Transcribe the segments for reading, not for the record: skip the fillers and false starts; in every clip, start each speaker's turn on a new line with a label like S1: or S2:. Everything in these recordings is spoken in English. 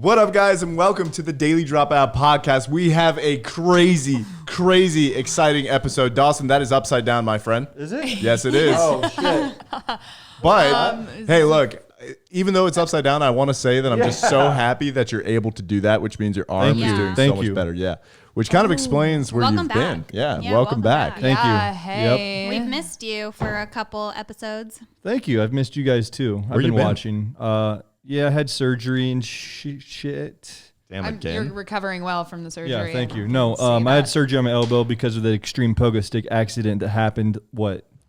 S1: What up, guys, and welcome to the Daily Dropout podcast. We have a crazy, exciting episode. Dawson, that is upside down, my friend.
S2: Is it?
S1: Yes, it is.
S2: Oh, shit.
S1: But, hey, look, even though it's upside down, I want to say that I'm just so happy that you're able to do that, which means your arm is doing so much better. Yeah. Which kind of explains where you've been. Yeah, welcome back.
S2: Thank you.
S3: Hey.
S2: Yep.
S3: We've missed you for a couple episodes.
S2: Thank you. I've missed you guys too. I've been watching. Yeah, I had surgery and shit.
S1: Damn, again.
S4: You're recovering well from the surgery.
S2: Yeah, thank you. No, I had surgery on my elbow because of the extreme pogo stick accident that happened,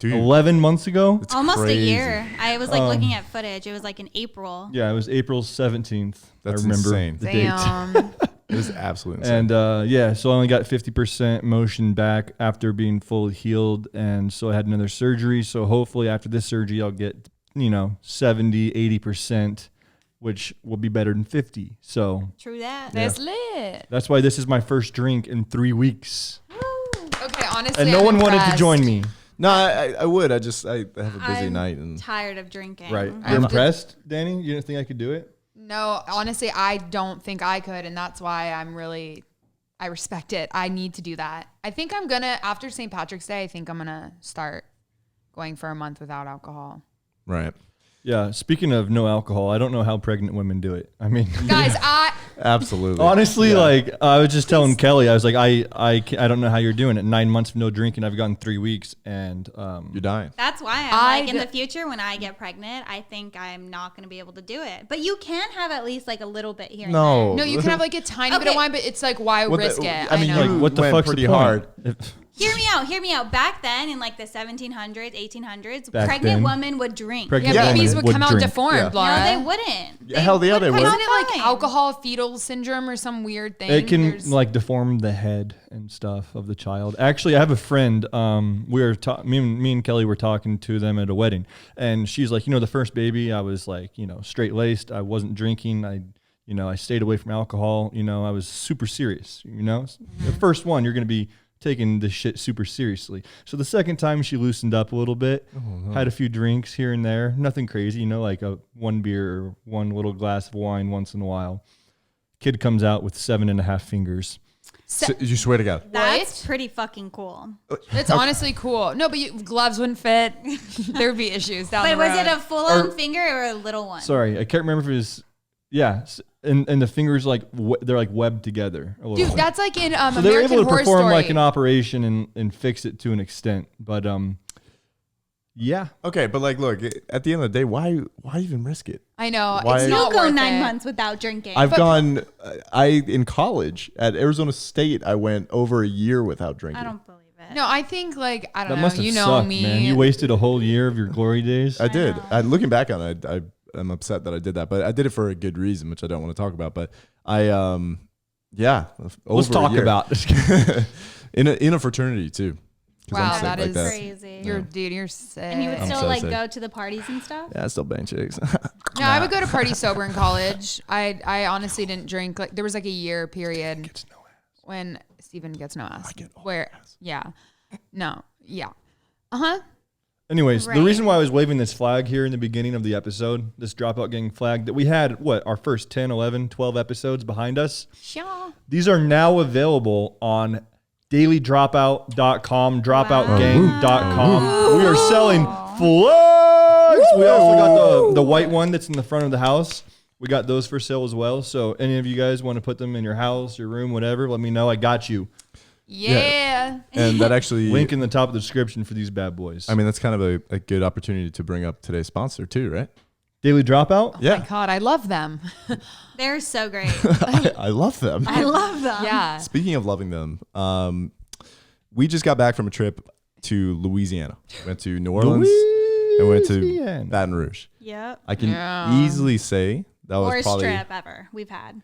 S2: 11 months ago?
S1: It's
S3: almost
S1: crazy.
S3: a year. I was like looking at footage. It was like in April.
S2: Yeah, it was April 17th.
S1: That's
S2: I remember
S1: insane.
S2: the date.
S1: It was absolutely insane.
S2: And yeah, so I only got 50% motion back after being fully healed. And so I had another surgery. So hopefully after this surgery, I'll get, 70, 80%. Which will be better than 50. So
S3: True that.
S4: That's lit.
S2: That's why this is my first drink in 3 weeks.
S4: Okay, honestly,
S2: And no one wanted to join me.
S1: No, I would. I have a busy night. And
S3: tired of drinking.
S2: Right. You're impressed, Dani? You didn't think I could do it?
S4: No, honestly, I don't think I could, and that's why I respect it. I need to do that. I think I'm gonna, after St. Patrick's Day, I think I'm gonna start going for a month without alcohol.
S1: right.
S2: Yeah. Speaking of no alcohol, I don't know how pregnant women do it. I mean,
S4: Guys,
S1: Absolutely.
S2: honestly, I was just telling Kelly, I was like, I don't know how you're doing it. 9 months of no drinking, I've gone 3 weeks, and
S1: You're dying.
S3: That's why I'm in the future when I get pregnant, I think I'm not going to be able to do it. But you can have at least like a little bit here.
S1: No.
S4: no, you can have like a tiny bit of wine, but it's like, why risk it?
S1: I mean,
S4: know.
S1: you
S2: what the
S1: went
S2: fuck's
S1: pretty
S2: the point?
S1: hard.
S3: Hear me out. Back then, in like the 1700s, 1800s,
S2: Back
S3: pregnant
S2: then.
S3: women would drink.
S2: Pregnant
S4: Yeah,
S2: women
S4: babies would come out
S2: drink.
S4: deformed,
S1: Yeah.
S4: Lara.
S3: No, they wouldn't.
S1: Hell, yeah, they would.
S4: Isn't it like
S3: fine.
S4: alcohol fetal syndrome or some weird thing?
S2: It can
S4: There's-
S2: deform the head and stuff of the child. Actually, I have a friend. We were me and Kelly were talking to them at a wedding, and she's like, the first baby, I was like, straight laced. I wasn't drinking. I stayed away from alcohol. I was super serious. The first one, you're gonna be taking this shit super seriously. So the second time, she loosened up a little bit, had a few drinks here and there, nothing crazy. Like one beer or one little glass of wine once in a while. Kid comes out with 7.5 fingers.
S1: You swear to God.
S3: That's pretty fucking cool.
S4: It's honestly cool. No, but gloves wouldn't fit. There would be issues down
S3: But
S4: the
S3: was
S4: road.
S3: it a full-on finger or a little one?
S2: Sorry, I can't remember if it was. Yeah, and the fingers they're like webbed together a little
S4: Dude,
S2: bit.
S4: that's like in
S2: So they were
S4: American
S2: able to
S4: Horror
S2: perform
S4: Story.
S2: like an operation and fix it to an extent, but yeah.
S1: Okay, but look, at the end of the day, why even risk it?
S4: I know.
S1: Why-
S4: It's
S3: You
S4: not
S3: go
S4: worth
S3: 9
S4: it.
S3: months without drinking.
S1: I've gone. In college at Arizona State, I went over a year without drinking.
S3: I don't believe it.
S4: No, I think I don't
S2: That
S4: know.
S2: must have
S4: You know
S2: sucked,
S4: me.
S2: man. You wasted a whole year of your glory days.
S1: I did. Looking back on it, I'm upset that I did that, but I did it for a good reason, which I don't want to talk about. But yeah.
S2: Let's
S1: over a
S2: talk
S1: year.
S2: about
S1: in a fraternity too. 'Cause I'm
S4: Wow,
S1: sick
S4: that
S1: like
S4: is
S1: that.
S3: crazy.
S4: You're sick.
S3: And you would
S1: I'm
S3: still
S1: so sick.
S3: go to the parties and stuff?
S1: Yeah, I still bang chicks.
S4: No, I would go to party sober in college. I honestly didn't drink. Like there was like a year period when Steven gets no ass. Yeah. No. Yeah.
S2: Anyways, the
S3: Right.
S2: reason why I was waving this flag here in the beginning of the episode, this Dropout Gang flag, that we had, our first 10, 11, 12 episodes behind us.
S3: Sure.
S2: These are now available on dailydropout.com, dropoutgang.com. We are selling flags. We also got the white one that's in the front of the house. We got those for sale as well. So any of you guys want to put them in your house, your room, whatever, let me know. I got you.
S4: Yeah.
S1: And that actually
S2: Link in the top of the description for these bad boys.
S1: I mean, that's kind of a good opportunity to bring up today's sponsor too, right?
S2: Daily Dropout?
S1: Yeah.
S4: My God, I love them.
S3: They're so great.
S1: I love them.
S3: I love them.
S4: Yeah.
S1: Speaking of loving them, we just got back from a trip to Louisiana. Went to New Orleans and went to
S2: Louisiana.
S1: Baton Rouge.
S3: Yep.
S1: I can easily say that was
S3: Worst
S1: probably
S3: trip ever we've had.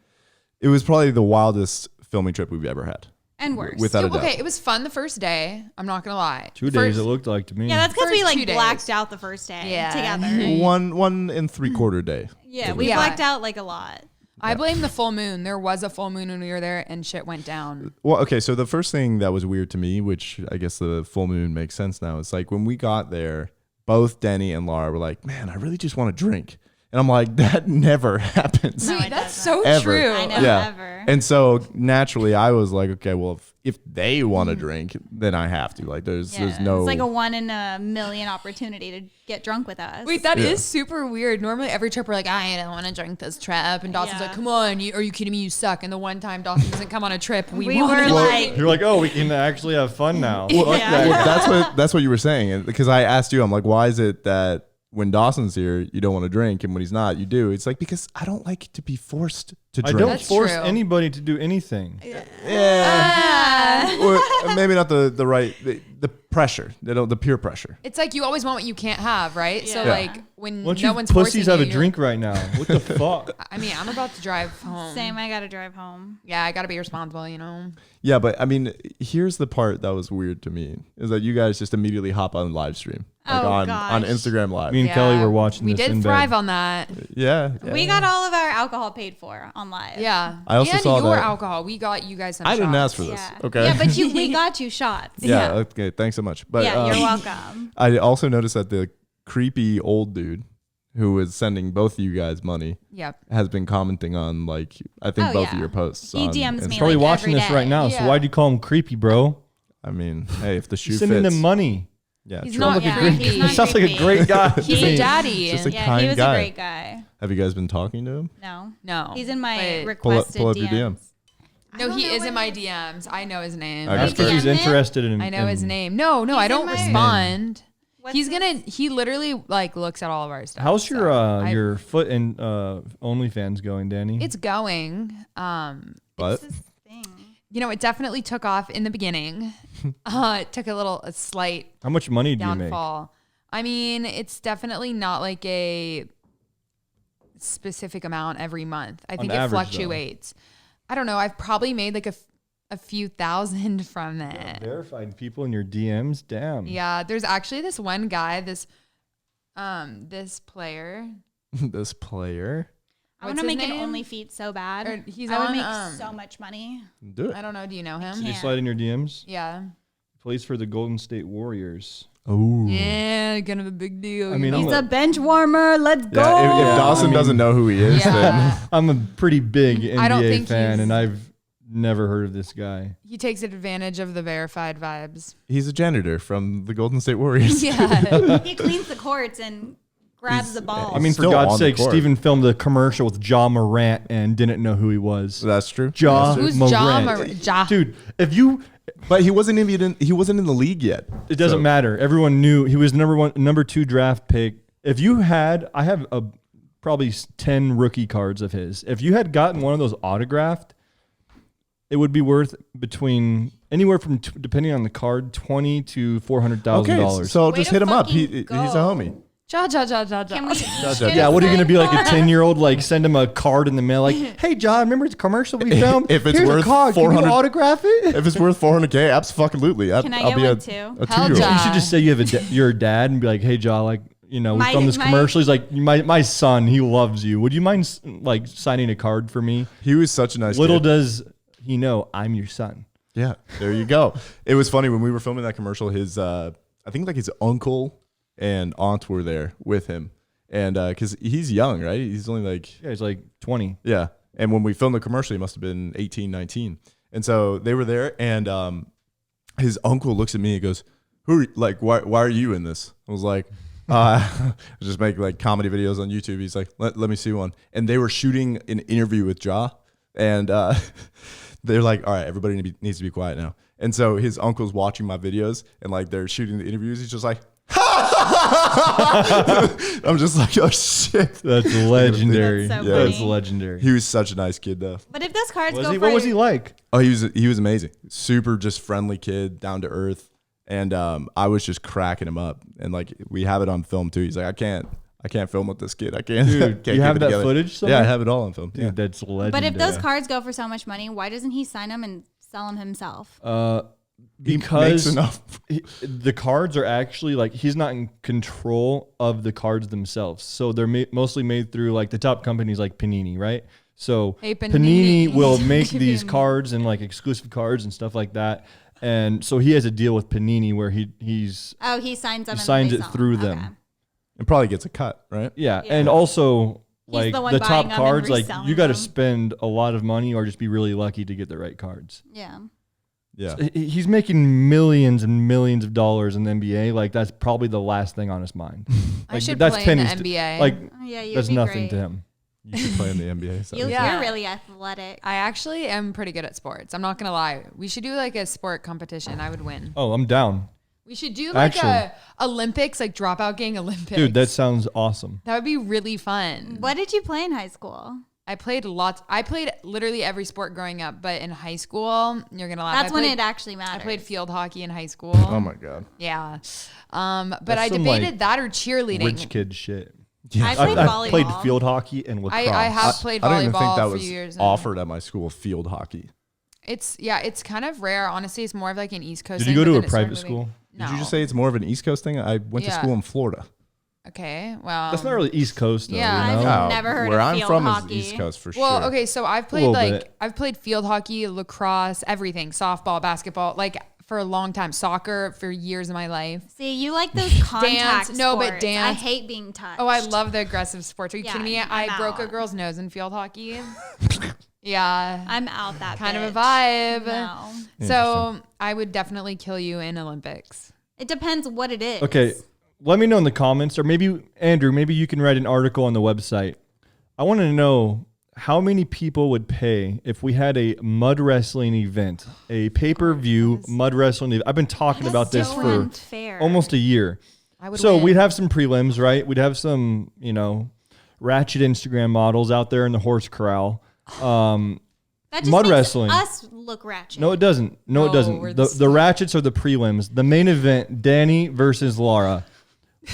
S1: it was probably the wildest filming trip we've ever had.
S3: And worse.
S1: Without a doubt.
S4: Okay, it was fun the first day. I'm not gonna lie.
S2: 2 days it looked like to me.
S3: Yeah, that's because
S4: For
S3: we
S4: 2 days.
S3: blacked out the first day
S4: Yeah.
S3: together.
S1: One and 3/4 day.
S3: Yeah, we
S4: Yeah.
S3: blacked out like a lot.
S4: I blame the full moon. There was a full moon when we were there, and shit went down.
S1: Well, okay, so the first thing that was weird to me, which I guess the full moon makes sense now, is like when we got there, both Dani and Lara were like, "Man, I really just want to drink." And I'm like, that never happens.
S3: No,
S4: Wait,
S3: it
S4: that's
S3: doesn't.
S4: so
S1: Ever.
S4: true.
S3: I know,
S1: Yeah.
S3: ever.
S1: And so naturally I was like, okay, well, if they want to drink, then I have to. Like there's no.
S3: It's like a 1 in a million opportunity to get drunk with us.
S4: Wait, that is super weird. Normally, every trip we're like, I don't want to drink this trip, and Dawson's like, "Come on, are you kidding me? You suck." And the one time Dawson doesn't come on a trip, we
S3: were
S4: want
S3: like,
S2: You're like, oh, we can actually have fun now. Fuck
S3: Yeah.
S2: that
S1: Well,
S2: guy.
S1: that's what you were saying, because I asked you, I'm like, why is it that when Dawson's here you don't want to drink, and when he's not you do? It's like, because I don't like to be forced to
S2: I
S1: drink.
S2: don't
S4: That's
S2: force
S4: true.
S2: anybody to do anything.
S1: Or maybe not the right the pressure, the peer pressure.
S4: It's like you always want what you can't have, right? So
S3: Yeah.
S4: like when
S2: Why don't
S4: no
S2: you
S4: one's forcing
S2: pussies have
S4: you,
S2: a
S4: you're
S2: drink
S4: like,
S2: right now? What the fuck?
S4: I mean, I'm about to drive home.
S3: same. I gotta drive home.
S4: Yeah, I gotta be responsible, you know.
S1: Yeah, but I mean, here's the part that was weird to me, is that you guys just immediately hop on live stream, like
S3: Oh,
S1: on
S3: gosh.
S1: Instagram Live.
S2: Me and Kelly were watching
S4: We
S2: this
S4: did
S2: in
S4: thrive
S2: bed.
S4: on that.
S1: Yeah,
S3: We got all of our alcohol paid for on live.
S4: Yeah.
S1: I also
S4: and
S1: saw
S4: your
S1: that-
S4: alcohol. We got you guys some
S1: I didn't ask
S4: shots.
S1: for this.
S3: Yeah.
S1: Okay.
S3: Yeah, but we got you shots.
S1: yeah, okay, thanks so much. But
S3: Yeah, you're welcome.
S1: I also noticed that the creepy old dude who was sending both of you guys money
S4: Yep.
S1: has been commenting on, like, I think
S3: Oh,
S1: both
S3: yeah.
S1: of your posts.
S3: He
S1: on
S3: DMs me,
S1: Instagram.
S2: Probably
S3: like,
S2: watching
S3: every
S2: this
S3: day.
S2: right now.
S4: Yeah.
S2: So why'd you call him creepy, bro?
S1: I mean, hey, if the shoe
S2: You're sending
S1: fits.
S2: him money.
S1: Yeah,
S4: He's
S1: true.
S4: not
S3: Yeah,
S4: creepy.
S3: he's not
S2: Sounds like a
S3: creepy.
S2: great guy.
S4: He's
S2: to
S4: a
S2: me.
S4: daddy.
S1: Just a
S3: Yeah,
S1: kind
S3: he was
S1: guy.
S3: a great guy.
S1: Have you guys been talking to him?
S3: No.
S4: No.
S3: He's in my
S4: But-
S3: requested
S1: pull up your
S3: DMs.
S1: DMs.
S3: I
S4: No,
S3: don't
S4: he
S3: know
S4: is
S3: what
S4: in my
S3: it is.
S4: DMs. I know his name.
S1: I
S2: That's
S1: got
S2: because he's
S3: DM him?
S2: interested in.
S4: I know his
S2: in-
S4: name. No,
S3: He's
S4: I
S3: in
S4: don't
S3: my-
S4: respond.
S3: What's
S4: He's
S3: his-
S4: gonna. He literally like looks at all of our stuff.
S2: How's your
S4: so
S2: your foot and OnlyFans going, Danny?
S4: It's going.
S1: But
S3: What's his thing?
S4: You know, it definitely took off in the beginning. It took a slight
S2: How much money do you make?
S4: downfall. I mean, it's definitely not like a specific amount every month. I think it
S2: average, though.
S4: fluctuates. I don't know. I've probably made like a few thousand from it.
S2: Verified people in your DMs. Damn.
S4: Yeah, there's actually this one guy, this player.
S1: this player,
S3: I
S4: What's
S3: want to
S4: his
S3: make
S4: name?
S3: an OnlyFeet so bad.
S4: Or he's
S3: I would
S4: on,
S3: make so much money.
S1: do it.
S4: I don't know. Do you know him?
S2: Did you
S3: Yeah.
S2: slide in your DMs?
S4: Yeah.
S2: Plays for the Golden State Warriors.
S1: Oh,
S4: Yeah, kind of a big deal.
S2: I mean,
S4: you
S2: I'm
S3: He's
S4: know?
S3: a bench warmer. Let's go.
S1: yeah. If
S2: Yeah,
S1: Dawson
S2: I mean-
S1: doesn't know who he is, then
S4: Yeah.
S2: I'm a pretty big
S4: I don't
S2: NBA
S4: think
S2: fan,
S4: he's-
S2: and I've never heard of this guy.
S4: He takes advantage of the verified vibes.
S1: he's a janitor from the Golden State Warriors.
S4: Yeah.
S3: He cleans the courts and grabs the ball.
S2: I mean, for
S1: Still
S2: God's
S1: on the
S2: sake,
S1: court.
S2: Steven filmed a commercial with Ja Morant and didn't know who he was.
S1: That's true.
S2: Ja
S1: That's true.
S4: Who's Ja
S2: Morant.
S4: Ja?
S2: Dude, if you,
S1: But he wasn't even he wasn't in the league yet.
S2: it doesn't
S1: So-
S2: matter. Everyone knew he was number 2 draft pick. If you had, I have probably 10 rookie cards of his. If you had gotten one of those autographed, it would be worth between anywhere from depending on the card, $20,000 to $400,000.
S1: Okay, so
S3: Way
S1: just
S3: to
S1: hit him up.
S3: fucking
S1: He's a
S3: go.
S1: homie.
S4: Ja.
S3: Can we
S2: Yeah, what are you gonna be like a 10-year-old? Like send him a card in the mail, like, "Hey, John, remember the commercial we filmed?
S1: If it's
S2: Here's
S1: worth
S2: a card. Can you
S1: 400
S2: autograph it?"
S1: If it's worth $400K, absolutely.
S3: Can I
S1: I'll
S3: get
S1: be
S3: one
S1: a
S3: too?
S1: a
S4: Hell
S1: 2-year-old.
S4: yeah.
S2: You should just say you have your dad and be like, "Hey, John, like, you know, we
S3: My-
S2: filmed this
S3: my-
S2: commercial. He's like, my son, he loves you. Would you mind like signing a card for me?"
S1: He was such a nice
S2: Little
S1: kid.
S2: does he know I'm your son.
S1: Yeah, there you go. It was funny when we were filming that commercial. His, I think like his uncle and aunt were there with him, and because he's young, right? He's only like,
S2: Yeah, he's like 20.
S1: yeah. And when we filmed the commercial, he must have been 18, 19. And so they were there, and his uncle looks at me and goes, "Who? Like, why are you in this?" I was like, I just make like comedy videos on YouTube. He's like, let me see one. And they were shooting an interview with Ja, and they're like, all right, everybody needs to be quiet now. And so his uncle's watching my videos, and like they're shooting the interviews. He's just like, I'm just like, oh shit.
S2: That's legendary.
S3: That's so
S2: That's
S3: funny.
S2: legendary.
S1: He was such a nice kid though.
S3: But if those cards
S2: Was
S3: go
S2: he?
S3: for
S2: What was he like?
S1: Oh, he was amazing. Super just friendly kid, down to earth. And I was just cracking him up. And like we have it on film too. He's like, I can't film with this kid. I can't.
S2: Dude,
S1: can't
S2: you
S1: keep
S2: have
S1: it
S2: that
S1: together.
S2: footage
S1: Yeah,
S2: somewhere?
S1: I have it all on film.
S2: Dude,
S1: Yeah.
S2: that's legendary.
S3: But if those cards go for so much money, why doesn't he sign them and sell them himself?
S1: He
S2: because
S1: makes enough.
S2: the cards are actually like he's not in control of the cards themselves, so they're mostly made through like the top companies like Panini, right? So
S4: Hey,
S2: Panini
S4: Panini.
S2: will make
S4: Give
S2: these
S4: him-
S2: cards and like exclusive cards and stuff like that, and so he has a deal with Panini where he's
S3: Oh, he signs them.
S2: He
S3: and
S2: signs
S3: they
S2: it
S3: sell
S2: through
S3: them.
S2: them.
S1: It probably gets a cut, right?
S2: yeah,
S3: Yeah.
S2: and also like
S3: the one
S2: the
S3: buying
S2: top
S3: them
S2: cards,
S3: and
S2: like
S3: reselling
S2: you got to
S3: them.
S2: spend a lot of money or just be really lucky to get the right cards.
S3: Yeah.
S1: Yeah.
S2: So he's making millions and millions of dollars in the NBA. Like that's probably the last thing on his mind.
S4: I
S2: Like,
S4: should
S2: that's
S4: play in the
S2: pennies to-
S4: NBA.
S2: Like
S3: Oh, yeah, you'd
S2: that's
S3: be
S2: nothing
S3: great.
S2: to him.
S1: You should play in the NBA. So.
S4: Yeah.
S3: You're really athletic.
S4: I actually am pretty good at sports. I'm not gonna lie. We should do like a sport competition. I would win.
S2: Oh, I'm down.
S4: We should do like
S2: Actually.
S4: a Olympics, like Dropout Gang Olympics.
S2: Dude, that sounds awesome.
S4: that would be really fun.
S3: What did you play in high school?
S4: I played lots. I played literally every sport growing up, but in high school, you're gonna laugh.
S3: That's when it actually matters.
S4: I played field hockey in high school.
S1: Oh my God.
S4: Yeah. But
S2: That's
S4: I
S2: some,
S4: debated
S2: like,
S4: that or cheerleading.
S2: Rich kid shit.
S3: I played
S2: I
S3: volleyball.
S2: played field hockey and lacrosse.
S4: I have played
S1: I don't even think
S4: volleyball
S1: that
S4: for
S1: was
S4: years.
S1: offered at my school, field hockey.
S4: It's kind of rare. Honestly, it's more of like an East Coast.
S2: Did
S4: thing,
S2: you go
S4: but
S2: to
S4: then
S2: a
S4: it started
S2: private
S4: moving.
S2: school?
S4: No.
S1: Did you just say it's more of an East Coast thing? I went to
S4: Yeah.
S1: school in Florida.
S4: Okay, well,
S2: That's not really East Coast though.
S4: Yeah,
S2: you know?
S3: I've never heard
S1: Where
S3: of
S1: I'm
S3: field
S1: from
S3: hockey.
S1: is East Coast for
S4: well,
S1: sure.
S4: okay. So I've played
S2: little
S4: like
S2: bit.
S4: I've played field hockey, lacrosse, everything, softball, basketball, like for a long time, soccer for years of my life.
S3: See, you like those contact
S4: Dance. No, but
S3: sports.
S4: dance.
S3: I hate being touched.
S4: Oh, I love the aggressive sports. Are you
S3: Yeah,
S4: kidding me?
S3: I'm
S4: I broke a
S3: out.
S4: girl's nose in field hockey. Yeah,
S3: I'm out that
S4: kind of a
S3: bitch.
S4: vibe.
S3: No.
S4: So I would definitely kill you in Olympics.
S3: It depends what it is.
S2: Okay, let me know in the comments, or maybe Andrew, maybe you can write an article on the website. I want to know how many people would pay if we had a mud wrestling event, a pay-per-view mud wrestling event. I've been talking about this
S3: so
S2: for
S3: unfair.
S2: almost a year.
S4: I would.
S2: So
S4: win.
S2: we'd have some prelims, right? We'd have some, ratchet Instagram models out there in the horse corral.
S3: That just
S2: mud
S3: makes
S2: wresling.
S3: us look ratchet.
S2: No, it doesn't. No, it
S4: No,
S2: doesn't.
S4: we're
S2: The
S4: the
S2: ratchets are the prelims. The main event, Dani versus Lara.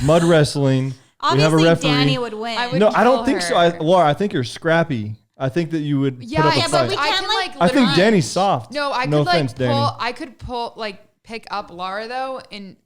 S2: Mud wrestling.
S3: Obviously,
S2: we have a referee.
S3: Danny would win.
S4: I would-
S2: No, I don't
S4: kill
S2: think so.
S4: her.
S2: Laura, I think you're scrappy. I think that you would
S4: Yeah,
S2: put up a
S4: yeah,
S2: fight.
S3: but we
S4: I
S3: can't,
S4: can
S3: like,
S4: like.
S2: I think
S4: literally-
S2: Danny's soft.
S4: No, I
S2: no
S4: could like
S2: offense,
S4: pull.
S2: Dani.
S4: I could pull like pick up Lara though and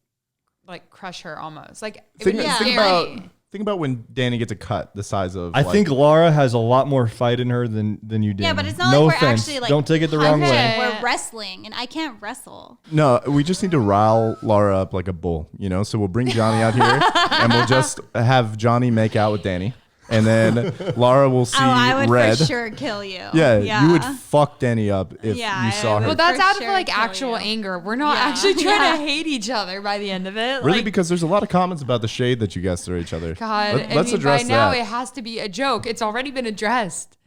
S4: like crush her almost. Like it
S1: think,
S4: would be
S1: think
S4: scary.
S1: about when Danny gets a cut the size of.
S2: I think Lara has a lot more fight in her than you do.
S3: Yeah, but it's not
S2: no
S3: like we're
S2: offense.
S3: actually like.
S2: Don't take it the wrong
S3: punching.
S2: way.
S3: We're wrestling, and I can't wrestle.
S1: No, we just need to rile Lara up like a bull, So we'll bring Johnny out here and we'll just have Johnny make out with Danny. And then Lara will see
S3: I would
S1: red.
S3: for sure kill you.
S1: Yeah, you would fuck Danny up if
S3: Yeah,
S1: you
S3: I
S1: saw her.
S4: Well, that's
S3: For
S4: out of
S3: sure
S4: like
S3: kill
S4: actual
S3: you.
S4: anger. We're not
S3: Yeah.
S4: actually trying
S3: Yeah.
S4: to hate each other by the end of it.
S1: Really,
S4: Like,
S1: because there's a lot of comments about the shade that you guys throw each other.
S4: God,
S1: Let's address
S4: by now
S1: that.
S4: it has to be a joke. It's already been addressed.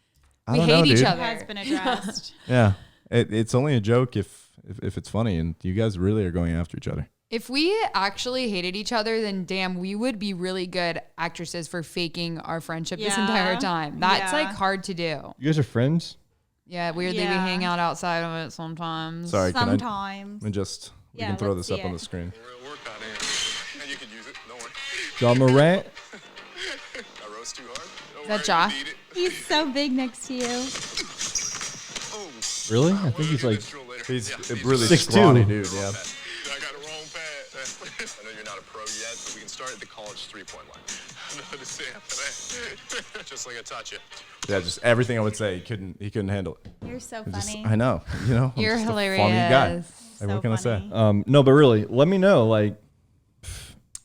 S1: I
S4: We
S1: don't
S4: hate
S1: know,
S4: each
S1: dude.
S4: other.
S3: It has been addressed.
S1: Yeah, it's only a joke if it's funny, and you guys really are going after each other.
S4: If we actually hated each other, then damn, we would be really good actresses for faking our friendship this
S3: Yeah.
S4: entire time. That's
S3: Yeah.
S4: like hard to do.
S2: You guys are friends?
S4: Yeah, weirdly we
S3: Yeah.
S4: hang out outside of it sometimes.
S1: Sorry, can I?
S3: Sometimes.
S1: We just we
S3: Yeah,
S1: can throw
S3: let's
S1: this
S3: see
S1: up on
S3: it.
S1: the screen.
S5: Real work on it. And you can use it. Don't worry.
S2: John Morant?
S5: I roast too hard. Don't
S4: That
S5: worry,
S4: Ja?
S5: you need it.
S3: He's so big next to you.
S5: Oh,
S2: Really? I think he's like
S1: He's
S5: Yeah,
S1: a really
S2: 6'2".
S1: scrawny dude. Yeah.
S5: I got the wrong pad. I know you're not a pro yet, but we can start at the college three-point line. I know the same after that. Just like I taught you.
S1: Yeah, just everything I would say, he couldn't handle it.
S3: You're so
S1: Just-
S3: funny.
S1: I know, I'm
S4: You're
S1: just
S4: hilarious.
S1: a funny guy. Like,
S3: So
S1: what can I say?
S3: funny.
S2: no, but really, let me know. Like,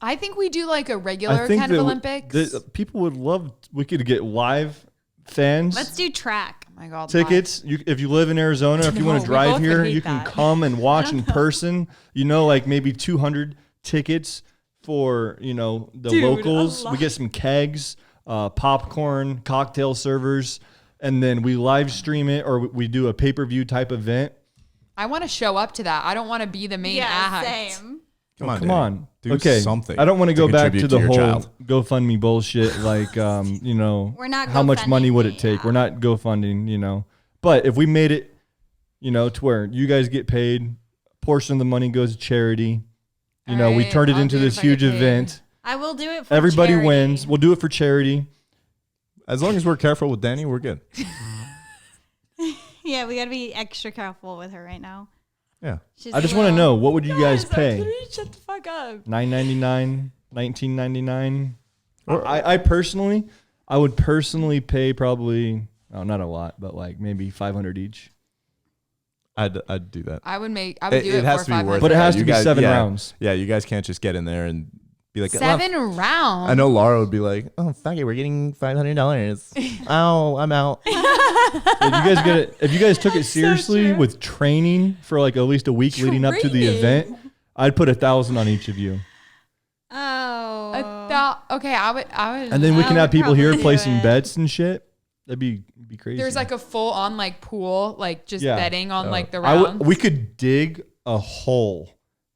S4: I think we do like a
S2: I
S4: regular
S2: think
S4: kind of
S2: that
S4: Olympics.
S2: people would love. We could get live fans.
S3: Let's do track.
S4: Oh my God,
S2: Tickets. If you live in Arizona, if you
S4: No,
S2: want
S4: we
S2: to drive
S4: both would
S2: here,
S4: hate
S2: you can
S4: that.
S2: come and watch in person. Like maybe 200 tickets for the
S4: Dude,
S2: locals.
S4: a
S2: We
S4: lot.
S2: get some kegs, popcorn, cocktail servers, and then we live stream it, or we do a pay-per-view type event.
S4: I want to show up to that. I don't want to be the main act.
S3: same.
S1: Come on,
S2: Come
S1: Danny.
S2: on.
S1: Do
S2: Okay.
S1: something.
S2: I don't want to go back to
S1: contribute
S2: the
S1: your
S2: whole
S1: child.
S2: GoFundMe bullshit. Like,
S3: We're not
S2: how much money would it
S3: GoFundMing,
S2: take?
S3: yeah.
S2: We're not GoFunding, But if we made it, to where you guys get paid, a portion of the money goes to charity. We
S4: Alright,
S2: turned it
S4: I'll
S2: into
S4: do it
S2: this
S4: if I get
S2: huge
S4: paid.
S2: event.
S3: I will do it for
S2: Everybody
S3: charity.
S2: wins. We'll do it for charity.
S1: As long as we're careful with Danny, we're good.
S3: Yeah, we got to be extra careful with her right now.
S1: Yeah.
S3: She's
S2: I just
S3: a
S2: want to
S3: little-
S2: know, what would you guys pay?
S4: Shut the fuck up.
S2: $9.99, $19.99. I personally, I would personally pay probably, not a lot, but like maybe 500 each.
S1: I'd do that.
S4: I would do it
S1: It has
S4: for
S1: to be
S4: 500.
S1: worth
S2: But it has
S1: You
S2: to be
S1: guys-
S2: 7
S1: yeah.
S2: rounds.
S1: Yeah, you guys can't just get in there and be like
S4: 7 rounds.
S1: I know Lara would be like, oh fuck it, we're getting $500. Oh, I'm out.
S2: If you guys took it seriously with training for like at least a week leading up to the event, I'd put 1,000 on each of you.
S3: Oh.
S4: Okay, I would.
S2: And then we can have people here placing bets and shit. That'd be crazy.
S4: There's like a full on like pool, like just betting on like the rounds.
S2: We could dig a hole,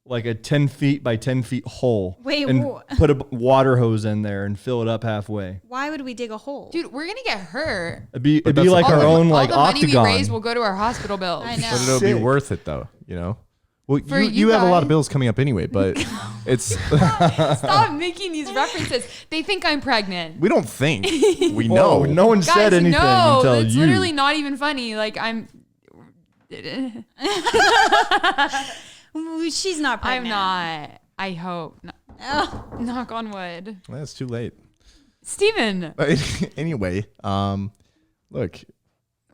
S2: like a 10 feet by 10 feet hole.
S3: Wait,
S2: and put a water hose in there and fill it up halfway.
S3: Why would we dig a hole?
S4: Dude, we're gonna get hurt.
S2: It'd be like our own like
S4: all the money
S2: octagon.
S4: we raise will go to our hospital bills.
S3: I know.
S1: But it'll be worth it though, you know? Well,
S4: For
S1: you have a lot
S4: guys.
S1: of bills coming up anyway, but it's...
S4: Stop making these references. They think I'm pregnant.
S1: we don't think. We know.
S2: No one
S4: Guys,
S2: said anything
S4: no,
S2: until
S4: it's
S2: you.
S4: literally not even funny. Like I'm.
S3: She's not
S4: I'm
S3: pregnant.
S4: not. I hope.
S3: Oh.
S4: Knock on wood.
S1: Well, it's too late.
S4: Steven,
S1: Anyway, look,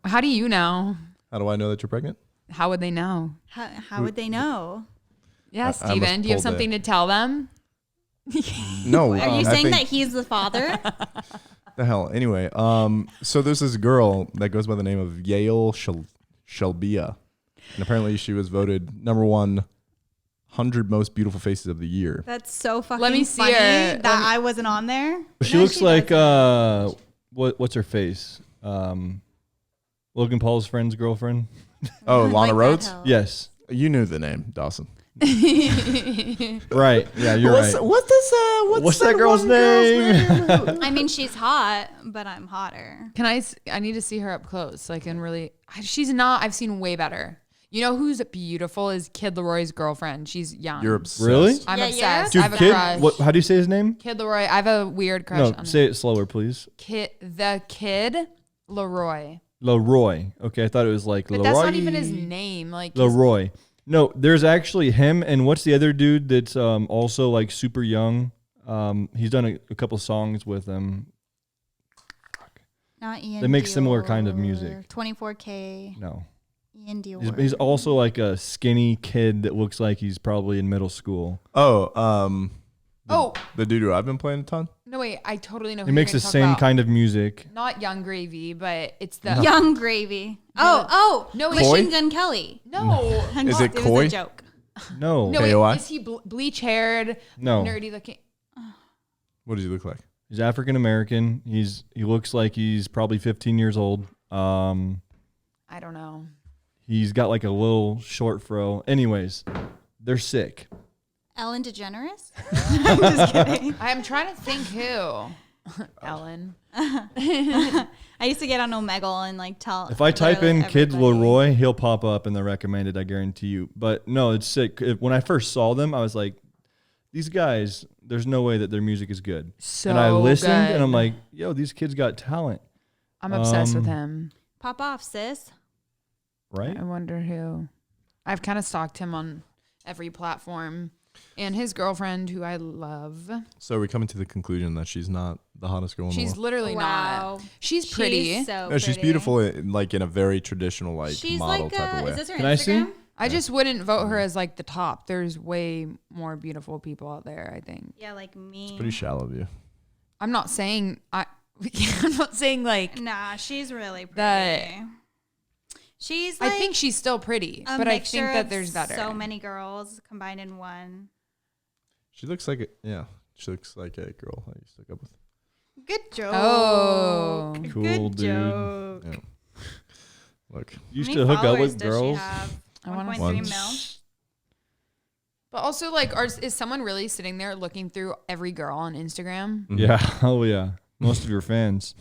S4: how do you know?
S1: how do I know that you're pregnant?
S4: How would they know?
S3: How would they know?
S4: Yeah,
S1: I
S4: Steven,
S1: must
S4: do you have
S1: pull
S4: something to tell them?
S1: No.
S3: Are you
S1: I
S3: saying
S1: think-
S3: that he's the father?
S1: The hell. Anyway, so there's this girl that goes by the name of Yale Shelbia. And apparently she was voted number 100 most beautiful faces of the year.
S3: That's so fucking
S4: Let me see
S3: funny
S4: her.
S3: that I wasn't on there.
S2: She
S3: No,
S2: looks like
S3: doesn't.
S2: what's her face? Logan Paul's friend's girlfriend.
S1: Oh,
S3: Like
S1: Lana
S3: that
S1: Rhodes?
S3: hell.
S2: Yes.
S1: You knew the name, Dawson.
S2: Right. Yeah, you're right.
S1: What's
S2: that girl's name?
S3: I mean, she's hot, but I'm hotter.
S4: I need to see her up close so I can really. She's not. I've seen way better. You know who's beautiful is Kid Leroy's girlfriend. She's young.
S1: You're obsessed.
S2: Really?
S4: I'm
S3: Yeah,
S4: obsessed.
S2: Dude,
S4: I have a
S2: Kid,
S4: crush.
S2: how do you say his name?
S4: Kid Leroy. I have a weird crush
S2: No,
S4: on him.
S2: say it slower, please.
S4: The Kid Leroy.
S2: Leroy. Okay, I thought it was like
S4: But
S2: Leroy.
S4: that's not even his name. Like his-
S2: Leroy. No, there's actually him, and what's the other dude that's also like super young? He's done a couple songs with him.
S3: Not Ian.
S2: They make
S3: Dior,
S2: similar kind of music.
S3: 24K.
S2: No.
S3: Ian Dior.
S2: He's also like a skinny kid that looks like he's probably in middle school.
S1: Oh,
S4: Oh
S1: the dude who I've been playing a ton?
S4: no! Wait, I totally know.
S2: He
S4: who
S2: makes
S4: you're
S2: the
S4: gonna talk
S2: same
S4: about.
S2: kind of music.
S4: Not Young Gravy, but it's the
S3: Young Gravy. Oh,
S4: No,
S3: Machine
S1: Koi?
S3: Gun Kelly.
S4: no.
S1: Is it
S3: was
S1: Koi?
S3: a joke.
S2: No.
S4: No,
S1: KOI?
S4: wait, is he bleach haired?
S2: No.
S4: Nerdy looking.
S1: What does he look like?
S2: He's African American. He looks like he's probably 15 years old.
S4: I don't know.
S2: He's got like a little short fro. Anyways, they're sick.
S3: Ellen DeGeneres? I'm just kidding.
S4: I'm trying to think who. Ellen.
S3: I used to get on Omegle and like tell.
S2: If I type in
S3: literally
S2: Kid
S3: everybody.
S2: Leroy, he'll pop up in the recommended, I guarantee you. But no, it's sick. When I first saw them, I was like, these guys, there's no way that their music is good.
S4: So
S2: and I listened
S4: good.
S2: and I'm like, yo, these kids got talent.
S4: I'm obsessed with him.
S3: Pop off, sis.
S2: Right?
S4: I wonder who. I've kind of stalked him on every platform. And his girlfriend, who I love.
S1: So we're coming to the conclusion that she's not the hottest girl in the
S4: She's
S1: world.
S4: literally
S3: Wow.
S4: not. She's pretty.
S3: She's so
S1: No, she's
S3: pretty.
S1: beautiful, like in a very traditional, like
S3: She's
S1: model
S3: like,
S1: type of way.
S3: is this her
S2: Can I see?
S3: Instagram?
S4: I just wouldn't vote her as like the top. There's way more beautiful people out there, I think.
S3: Yeah, like me.
S1: Pretty shallow of you.
S4: I'm not saying I'm not saying like
S3: Nah, she's really pretty.
S4: That-
S3: She's like
S4: I think she's still pretty,
S3: a
S4: but I think
S3: mixture
S4: that
S3: of
S4: there's better.
S3: so many girls combined in one.
S1: She looks like she looks like a girl I used to hook up with.
S3: Good joke.
S4: Oh.
S2: Cool,
S3: Good
S2: dude.
S3: joke.
S1: Yeah. Look,
S2: Used
S3: How
S2: to
S3: many
S2: hook up
S3: followers
S2: with
S3: does
S2: girls.
S3: She have?
S4: I wanna
S3: 1.3
S1: see.
S3: mil.
S4: But also like is someone really sitting there looking through every girl on Instagram?
S2: Yeah. Oh, yeah. Most of your fans.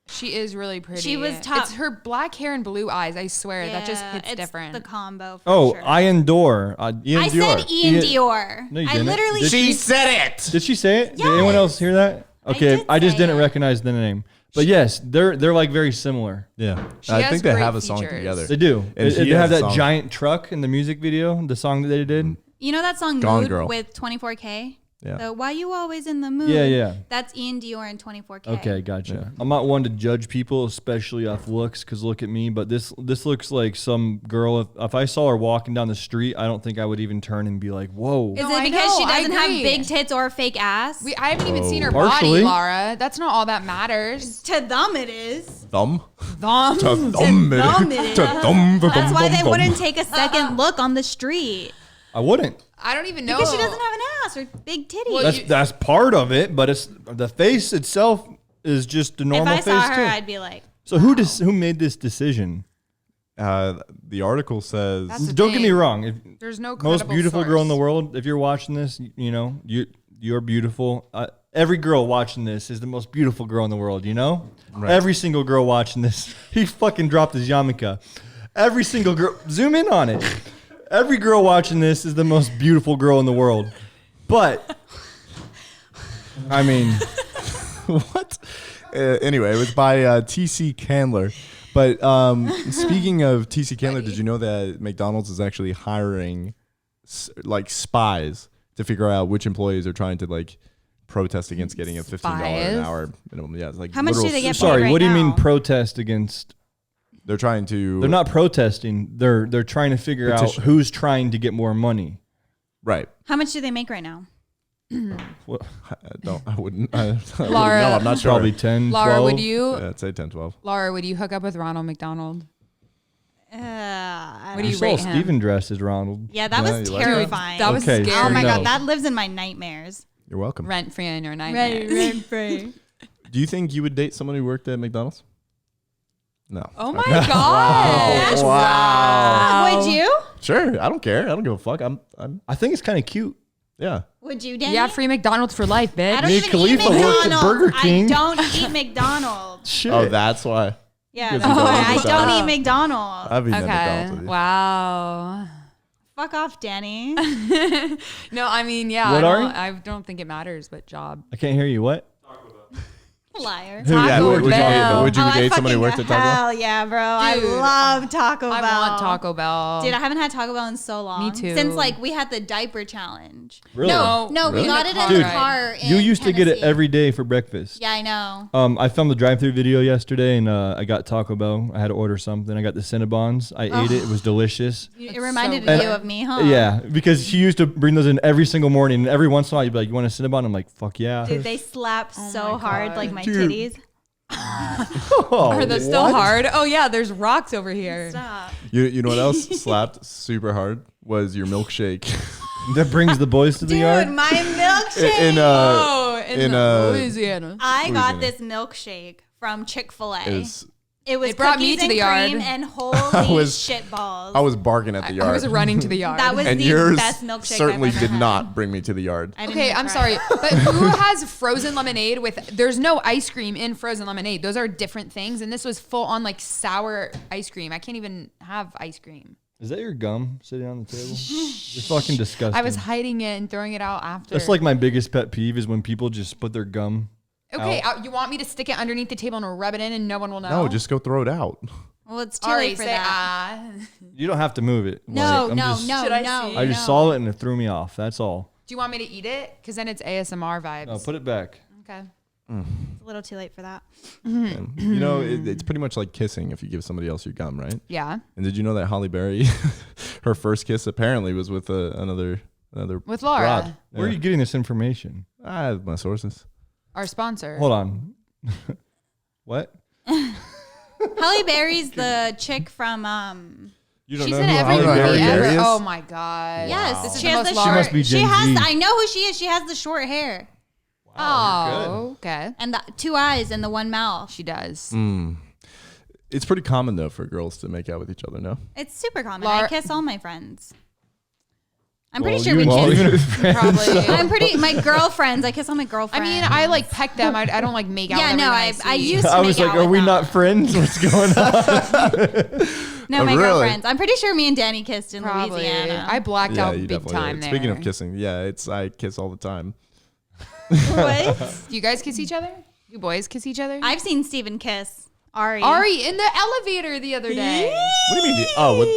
S4: She is really pretty.
S3: She was top-
S4: It's her black hair and blue eyes. I swear that just hits
S3: it's
S4: different.
S3: The combo. For
S2: Oh,
S3: sure.
S2: Ian Dior.
S3: I said Ian Dior.
S2: No, you
S3: I
S2: didn't.
S3: literally.
S2: Did she
S1: said it.
S2: Did she say it? Did anyone else hear that? Okay,
S3: did
S2: I just
S3: say
S2: didn't
S3: it.
S2: recognize the name. But yes, they're like very similar.
S1: Yeah,
S4: She
S1: I
S4: has
S1: think they
S4: great
S1: have a song
S4: features.
S1: together.
S2: They do.
S1: And
S2: They
S1: he
S2: have
S1: has a
S2: that
S1: song.
S2: giant truck in the music video, the song that they did.
S3: You know that song
S1: Gone
S3: Mood
S1: Girl.
S3: with 24K?
S1: Yeah.
S3: So why you always in the mood?
S2: Yeah.
S3: That's Ian Dior and 24K.
S2: Okay, gotcha.
S1: Yeah.
S2: I'm not one to judge people, especially off looks, because look at me. But this looks like some girl. If I saw her walking down the street, I don't think I would even turn and be like, "Whoa."
S3: Is
S4: No,
S3: it
S4: I
S3: because she
S4: know, I
S3: doesn't have
S4: agree.
S3: big tits or a fake ass?
S4: I haven't even seen her
S2: Partially.
S4: body, Lara. That's not all that matters.
S3: To them it is.
S1: Thumb?
S4: Thumb.
S1: To thumb it.
S3: thumb it
S1: To
S3: is.
S1: thumb,
S3: That's why they
S1: thumb,
S3: wouldn't
S1: thumb.
S3: take a second look on the street.
S2: I wouldn't.
S4: I don't even know.
S3: Because she doesn't have an ass or big titties.
S4: Well,
S2: That's part of it, but it's the face itself is just a
S3: if
S2: normal
S3: I
S2: face
S3: saw her,
S2: too.
S3: I'd be like,
S2: So who made this decision?
S1: The article says
S4: That's the
S2: Don't get me
S4: thing.
S2: wrong. If
S4: There's no
S2: most
S4: credible
S2: beautiful girl in the
S4: source.
S2: world, if you're watching this, you're beautiful. Every girl watching this is the most beautiful girl in the world, you know?
S1: Right.
S2: Every single girl watching this. He fucking dropped his yarmulke. Every single girl, zoom in on it. Every girl watching this is the most beautiful girl in the world. But, I mean,
S1: what? Anyway, it was by T.C. Candler. But speaking of T.C. Candler, did you know that McDonald's is actually hiring spies to figure out which employees are trying to protest against getting a $15 an
S4: Spies?
S1: hour minimum? Yeah, it's like
S3: how much do
S1: literal
S3: they get paid
S2: sorry,
S3: right
S2: what do you mean
S3: now?
S2: protest against?
S1: They're trying to.
S2: They're not protesting. They're trying to figure
S1: Petition.
S2: out who's trying to get more money.
S1: Right.
S3: How much do they make right now?
S2: What,
S1: I wouldn't. No,
S4: Lara.
S1: I'm not sure.
S2: probably 10,
S4: Lara,
S2: 12.
S4: would you?
S1: Yeah, I'd say 10, 12.
S4: Lara, would you hook up with Ronald McDonald?
S3: I
S4: What
S3: don't
S4: do
S2: You
S4: you
S2: saw
S4: rate him?
S2: Steven dressed as Ronald.
S3: Yeah, that
S1: Yeah,
S3: was
S1: you like that?
S3: terrifying.
S4: That was
S2: Okay,
S4: scary.
S3: Oh my
S2: no.
S3: god, that lives in my nightmares.
S1: You're welcome.
S4: Rent free in your nightmares.
S3: free.
S1: Do you think you would date someone who worked at McDonald's? No.
S4: Oh my gosh!
S1: Wow.
S3: Would you?
S1: Sure. I don't care. I don't give a fuck. I'm.
S2: I think it's kind of cute.
S1: Yeah.
S3: Would you, Dani?
S4: Yeah, free McDonald's for life, bitch.
S3: I don't
S2: Me
S3: even
S2: Khalifa
S3: eat
S2: worked at
S3: McDonald's.
S2: Burger King.
S3: I don't eat McDonald's.
S2: Shit.
S1: Oh, that's why.
S3: Yeah,
S1: Because
S3: that's
S1: you don't
S3: why
S1: eat
S3: I
S1: McDonald's.
S3: don't eat McDonald's.
S1: I've eaten at
S4: Okay.
S1: McDonald's with you.
S4: Wow.
S3: Fuck off, Dani.
S4: No, I mean, yeah.
S2: What, Ari?
S4: I don't think it matters, but job.
S2: I can't hear you. What?
S3: Liar.
S2: Who- yeah,
S4: Taco
S2: who would you
S4: Bell.
S1: Would you
S3: Oh, I
S1: date somebody who
S3: fucking
S1: worked at Taco Bell?
S3: Hell yeah, bro. I
S4: Dude,
S3: love Taco Bell.
S4: I want Taco Bell.
S3: Dude, I haven't had Taco Bell in so long.
S4: Me too.
S3: Since we had the diaper challenge.
S2: Really?
S3: No,
S1: Really?
S3: we got it in
S2: Dude,
S3: the car.
S2: You
S3: in
S2: used to get it
S3: Tennessee.
S2: every day for breakfast.
S3: Yeah, I know.
S2: I filmed the drive-through video yesterday, and I got Taco Bell. I had to order something. I got the Cinnabons. I ate it. It was delicious.
S3: It reminded
S4: so
S3: you
S2: good.
S3: of me, huh?
S2: Yeah, because she used to bring those in every single morning. And every once in a while, you'd be like, "You want a Cinnabon?" I'm like, "Fuck yeah!"
S3: Dude, they slap so
S4: my
S3: hard,
S4: God.
S3: like my
S2: Dude.
S3: titties.
S2: Oh,
S4: Are they still
S2: what?
S4: hard? Oh yeah, there's rocks over here.
S3: Stop.
S1: You know what else slapped super hard was your milkshake.
S2: That brings the boys to the
S3: Dude,
S2: yard.
S3: my milkshake.
S4: Oh, in
S1: in,
S4: Louisiana.
S3: I got
S1: Louisiana.
S3: this milkshake from Chick-fil-A.
S1: It was,
S3: It was
S4: It brought me
S3: cookies
S4: to
S3: and
S4: the yard.
S3: cream and holy
S1: was-
S3: shit balls.
S1: I was barking at the yard.
S4: I was running to the yard.
S3: That was
S1: and
S3: the
S1: yours
S3: best milkshake
S1: certainly
S3: I've ever
S1: did
S3: had.
S1: not bring me to the yard.
S3: I didn't
S4: Okay,
S3: even
S4: I'm
S3: try.
S4: sorry, but who has frozen lemonade with? There's no ice cream in frozen lemonade. Those are different things, and this was full on sour ice cream. I can't even have ice cream.
S2: Is that your gum sitting on the table? You're fucking disgusting.
S4: I was hiding it and throwing it out after.
S2: That's like my biggest pet peeve is when people just put their gum.
S4: Okay,
S2: out.
S4: you want me to stick it underneath the table and rub it in, and no one will know?
S1: No, just go throw it out.
S3: Well, it's too
S4: Ari,
S3: late for
S4: say
S3: that.
S2: You don't have to move it.
S3: No,
S2: Like, I'm
S3: no,
S2: just-
S3: no,
S4: Should I
S3: no.
S4: see?
S2: I just saw it and it threw me off. That's all.
S4: Do you want me to eat it? Because then it's ASMR vibes.
S2: No, put it back.
S4: Okay.
S3: It's a little too late for that.
S1: And, you know, it's pretty much like kissing if you give somebody else your gum, right?
S4: Yeah.
S1: And did you know that Holly Berry, her first kiss apparently was with another
S4: With Lara,
S1: broad?
S2: Where are you getting this information?
S1: I have my sources.
S4: our sponsor.
S2: Hold on. What?
S3: Halle Berry's the chick from
S2: You don't
S4: She's
S2: know
S4: in
S2: who
S4: every
S2: Halle
S4: movie
S2: Berry
S1: Berry
S4: ever.
S1: is?
S4: Oh my god.
S3: Yes,
S4: This is
S3: she
S4: the
S3: has
S4: most
S3: the
S2: She
S3: short.
S2: must be
S3: She
S2: Gen
S3: has.
S2: Z.
S3: I know who she is. She has the short hair
S4: Oh, okay.
S3: and the two eyes and the one mouth.
S4: She does.
S1: It's pretty common though for girls to make out with each other. No,
S3: It's super common.
S4: Lar-
S3: I kiss all my friends. I'm
S2: Well,
S3: pretty sure
S2: you
S3: we
S2: and
S3: kiss.
S2: Steven-
S4: Probably.
S3: I'm pretty. My girlfriends. I kiss all my
S4: I
S3: girlfriends.
S4: mean, I peck them. I don't make out.
S3: Yeah,
S4: with
S3: no,
S4: everyone
S3: I
S4: see.
S3: used to
S2: I
S3: make
S2: was
S3: out
S2: like, are
S3: with
S2: we
S3: them.
S2: not friends? What's going on?
S3: No, my
S1: Really?
S3: girlfriends. I'm pretty sure me and Dani kissed in
S4: Probably.
S3: Louisiana.
S4: I blacked
S1: yeah,
S4: out
S1: you
S4: big
S1: definitely
S4: time
S1: did.
S4: there.
S1: Speaking of kissing, yeah, I kiss all the time.
S3: What?
S4: Do you guys kiss each other? You boys kiss each other?
S3: I've seen Steven kiss.
S4: Ari in the elevator the other day.
S1: What do you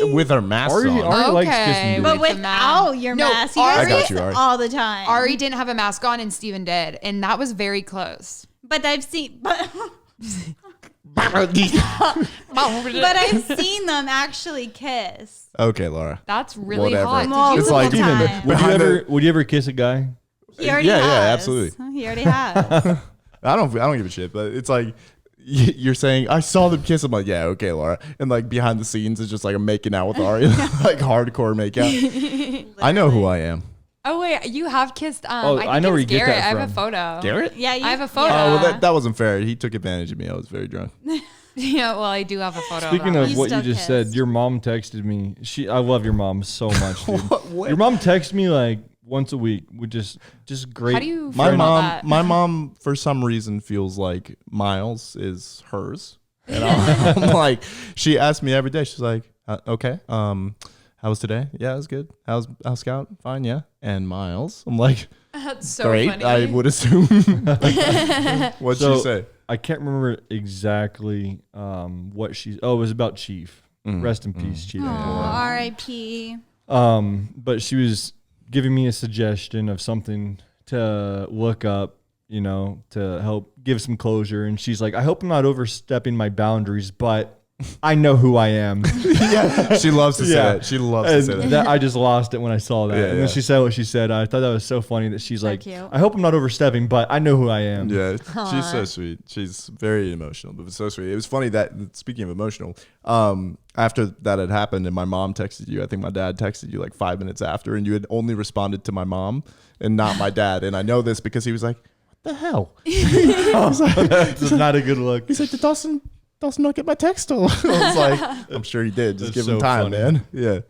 S1: mean? With our masks
S2: Ari
S1: on.
S2: likes kissing
S3: But
S2: dudes.
S3: without your mask,
S1: I got you, Ari.
S3: all the time.
S4: Ari didn't have a mask on and Steven did. And that was very close.
S3: But I've seen... But I've seen them actually kiss.
S1: Okay, Laura.
S4: That's really
S1: Whatever.
S4: hot.
S1: It's like
S2: Would you ever kiss a guy?
S3: He already has.
S1: Yeah, absolutely.
S3: He already has.
S1: I don't give a shit, but it's like you're saying I saw them kiss. I'm like, yeah, okay, Laura. And like behind the scenes, it's just like I'm making out with Ari, like hardcore makeout. I know who I am.
S4: Oh wait, you have kissed.
S2: I know where you get
S4: Garrett.
S2: that
S4: I
S2: from.
S4: have a photo.
S1: Garrett?
S3: Yeah,
S4: I have a photo.
S1: Oh, well, that wasn't fair. He took advantage of me. I was very drunk.
S4: Yeah, well, I do have a photo.
S2: Speaking of
S3: You
S2: what you
S3: still
S2: just said,
S3: kissed.
S2: your mom texted me. I love your mom so much, dude. Your mom texts me like once a week with just great.
S4: How do you
S1: My
S4: feel about that?
S1: my mom, for some reason, feels like Miles is hers, and I'm like, she asks me every day. She's like, okay, how was today? Yeah, it was good. How's Scout? Fine, yeah. And Miles, I'm like,
S4: That's so
S1: great.
S4: funny.
S1: I would assume. What'd she say?
S2: I can't remember exactly what she. Oh, it was about Chief. Rest in peace, Chief.
S3: R.I.P.
S2: But she was giving me a suggestion of something to look up, to help give some closure. And she's like, I hope I'm not overstepping my boundaries, but I know who I am.
S1: Yeah, she loves to say
S2: Yeah.
S1: that. She loves to say that.
S2: I just lost it when I saw that.
S1: Yeah,
S2: and
S1: yeah.
S2: then she said what she said. I thought that was so funny that she's like,
S3: cute.
S2: I hope I'm not overstepping, but I know who I am.
S1: Yeah, she's so sweet. She's very emotional, but it's so sweet. It was funny that, speaking of emotional, after that had happened and my mom texted you, I think my dad texted you like 5 minutes after, and you had only responded to my mom and not my dad. And I know this because he was like, what the hell? I was like,
S2: That's not a good look.
S1: he's like, did Dawson not get my text? I was like, I'm sure he did. Just
S2: That's
S1: give him
S2: so
S1: time,
S2: funny.
S1: man. Yeah.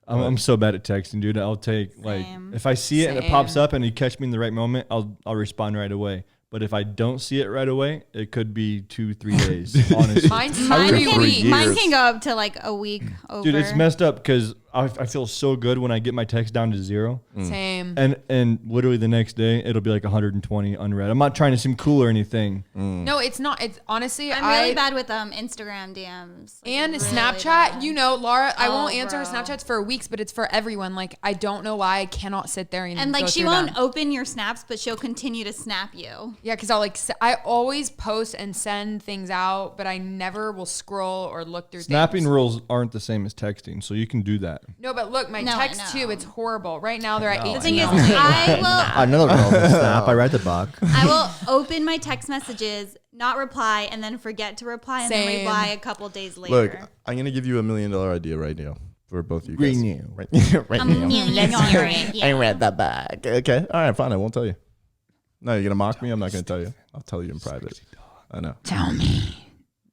S2: I'm so bad at texting, dude. I'll take
S3: Same.
S2: if I see it and it pops up and you catch me in the right moment, I'll respond right away. But if I don't see it right away, it could be 2-3 days. Honestly,
S4: Mine's
S1: I
S4: 2
S1: went for
S4: weeks.
S1: years.
S3: Mine can go up to like a week over.
S2: dude, it's messed up because I feel so good when I get my text down to 0,
S4: Same.
S2: and literally the next day it'll be like 120 unread. I'm not trying to seem cool or anything.
S4: No, it's not. It's honestly,
S3: I'm really bad with Instagram DMs. Like,
S4: And
S3: really
S4: Snapchat,
S3: bad.
S4: Laura, I
S3: Oh,
S4: won't answer her
S3: bro.
S4: Snapchats for weeks, but it's for everyone. Like, I don't know why I cannot sit there and
S3: And like
S4: go
S3: she
S4: through
S3: won't
S4: them.
S3: open your snaps, but she'll continue to snap you.
S4: Yeah, because I always post and send things out, but I never will scroll or look through
S2: Snapping
S4: things.
S2: rules aren't the same as texting, so you can do that.
S4: No, but look, my
S3: No, I
S4: text
S3: know.
S4: too, it's horrible. Right now they're at 18.
S3: The thing is, I
S6: Another girl will snap. I read the book.
S3: will open my text messages, not reply, and then forget to reply, and then
S4: Same.
S3: reply a couple days later.
S1: Look, I'm going to give you $1 million idea right now for both of you guys.
S6: Right
S1: Right
S3: Um,
S1: now.
S3: Let's hear it.
S6: I read the book.
S1: Okay. All right, fine. I won't tell you. No, you're going to mock me? I'm not going to tell you. I'll tell you in private. I know.
S4: Tell me.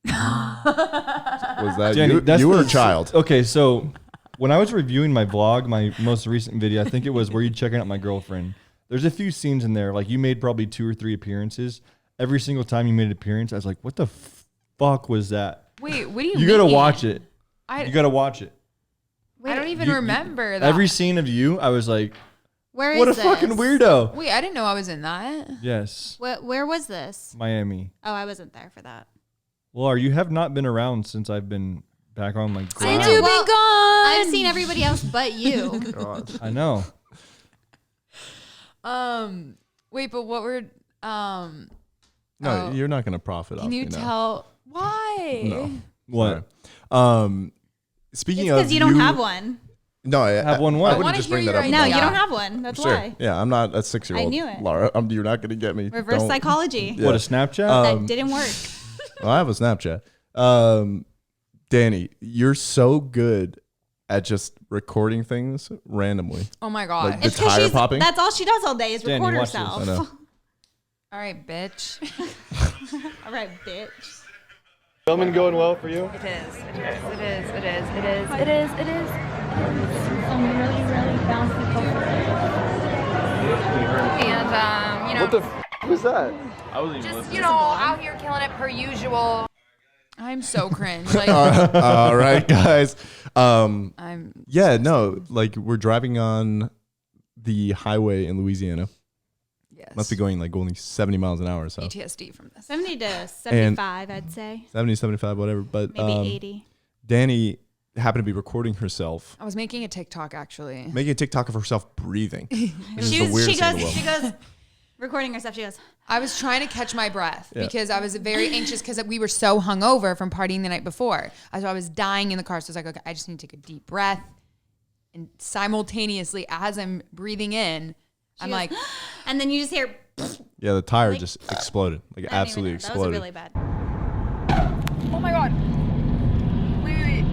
S1: Was that
S2: Jenny, that's
S1: you were
S2: the-
S1: a child?
S2: Okay, so when I was reviewing my vlog, my most recent video, I think it was where you checking out my girlfriend. There's a few scenes in there, like you made probably 2 or 3 appearances. Every single time you made an appearance, I was like, "What the fuck was that?"
S4: Wait, what do you
S2: You
S4: mean?
S2: gotta watch it.
S4: I
S2: You gotta watch it.
S4: I don't even
S2: You-
S4: remember that.
S2: Every scene of you, I was like,
S3: Where is
S2: "What a
S3: this?
S2: fucking weirdo."
S4: Wait, I didn't know I was in that.
S2: Yes,
S3: Where was this?
S2: Miami.
S3: Oh, I wasn't there for that.
S2: Laura, you have not been around since I've been back on like.
S3: I
S2: ground.
S3: know.
S4: You've
S3: Well,
S4: been gone.
S3: I've seen everybody else but you.
S2: I know.
S4: Wait, but what were
S1: No, you're not going to profit off
S4: Can
S1: me
S4: you
S1: now.
S4: tell why?
S1: No.
S2: What?
S1: Sorry. Speaking
S3: It's
S1: of
S3: because you don't have one.
S1: No, I
S2: Have one what?
S1: I
S2: I
S1: wouldn't
S4: wanna
S1: just
S4: hear
S1: bring
S4: you
S1: that up.
S4: right
S3: No,
S1: about
S3: you
S4: now.
S3: don't have one. That's
S1: Sure.
S3: why.
S1: Yeah, I'm not a 6-year-old.
S3: I knew it.
S1: Laura, you're not going to get me.
S3: Reverse
S1: Don't-
S3: psychology.
S1: Yeah.
S2: What, a Snapchat?
S3: That didn't work.
S1: Well, I have a Snapchat. Dani, you're so good at just recording things randomly.
S4: Oh my god.
S1: Like the
S3: It's 'cause
S1: tire
S3: she's-
S1: popping.
S3: That's all she does all day is
S2: Dani,
S3: record
S2: watch this.
S3: herself.
S1: I know.
S4: All right, bitch.
S3: All right, bitch.
S7: Filming going well for you?
S8: It is. Some really, really bouncy coconut.
S4: And
S7: What the f was that?
S4: just out here killing it per usual. I'm so cringe. Like
S1: All right, guys.
S4: I'm
S1: Yeah, no, like we're driving on the highway in Louisiana.
S4: Yes.
S1: Must be going like only 70 miles an hour. So
S4: PTSD from this.
S3: 70 to 75, I'd say.
S1: 70, 75, whatever. But
S3: Maybe 80.
S1: Dani happened to be recording herself.
S4: I was making a TikTok actually.
S1: Making a TikTok of herself breathing.
S3: She goes, recording herself. She goes,
S4: I was trying to catch my breath because I was very anxious because we were so hungover from partying the night before. So I was dying in the car. So I was like, okay, I just need to take a deep breath. And simultaneously, as I'm breathing in, I'm like,
S3: and then you just hear,
S1: Yeah, the tire just exploded. Like absolutely
S3: that was
S1: exploded.
S3: really bad.
S4: oh my God. Wait.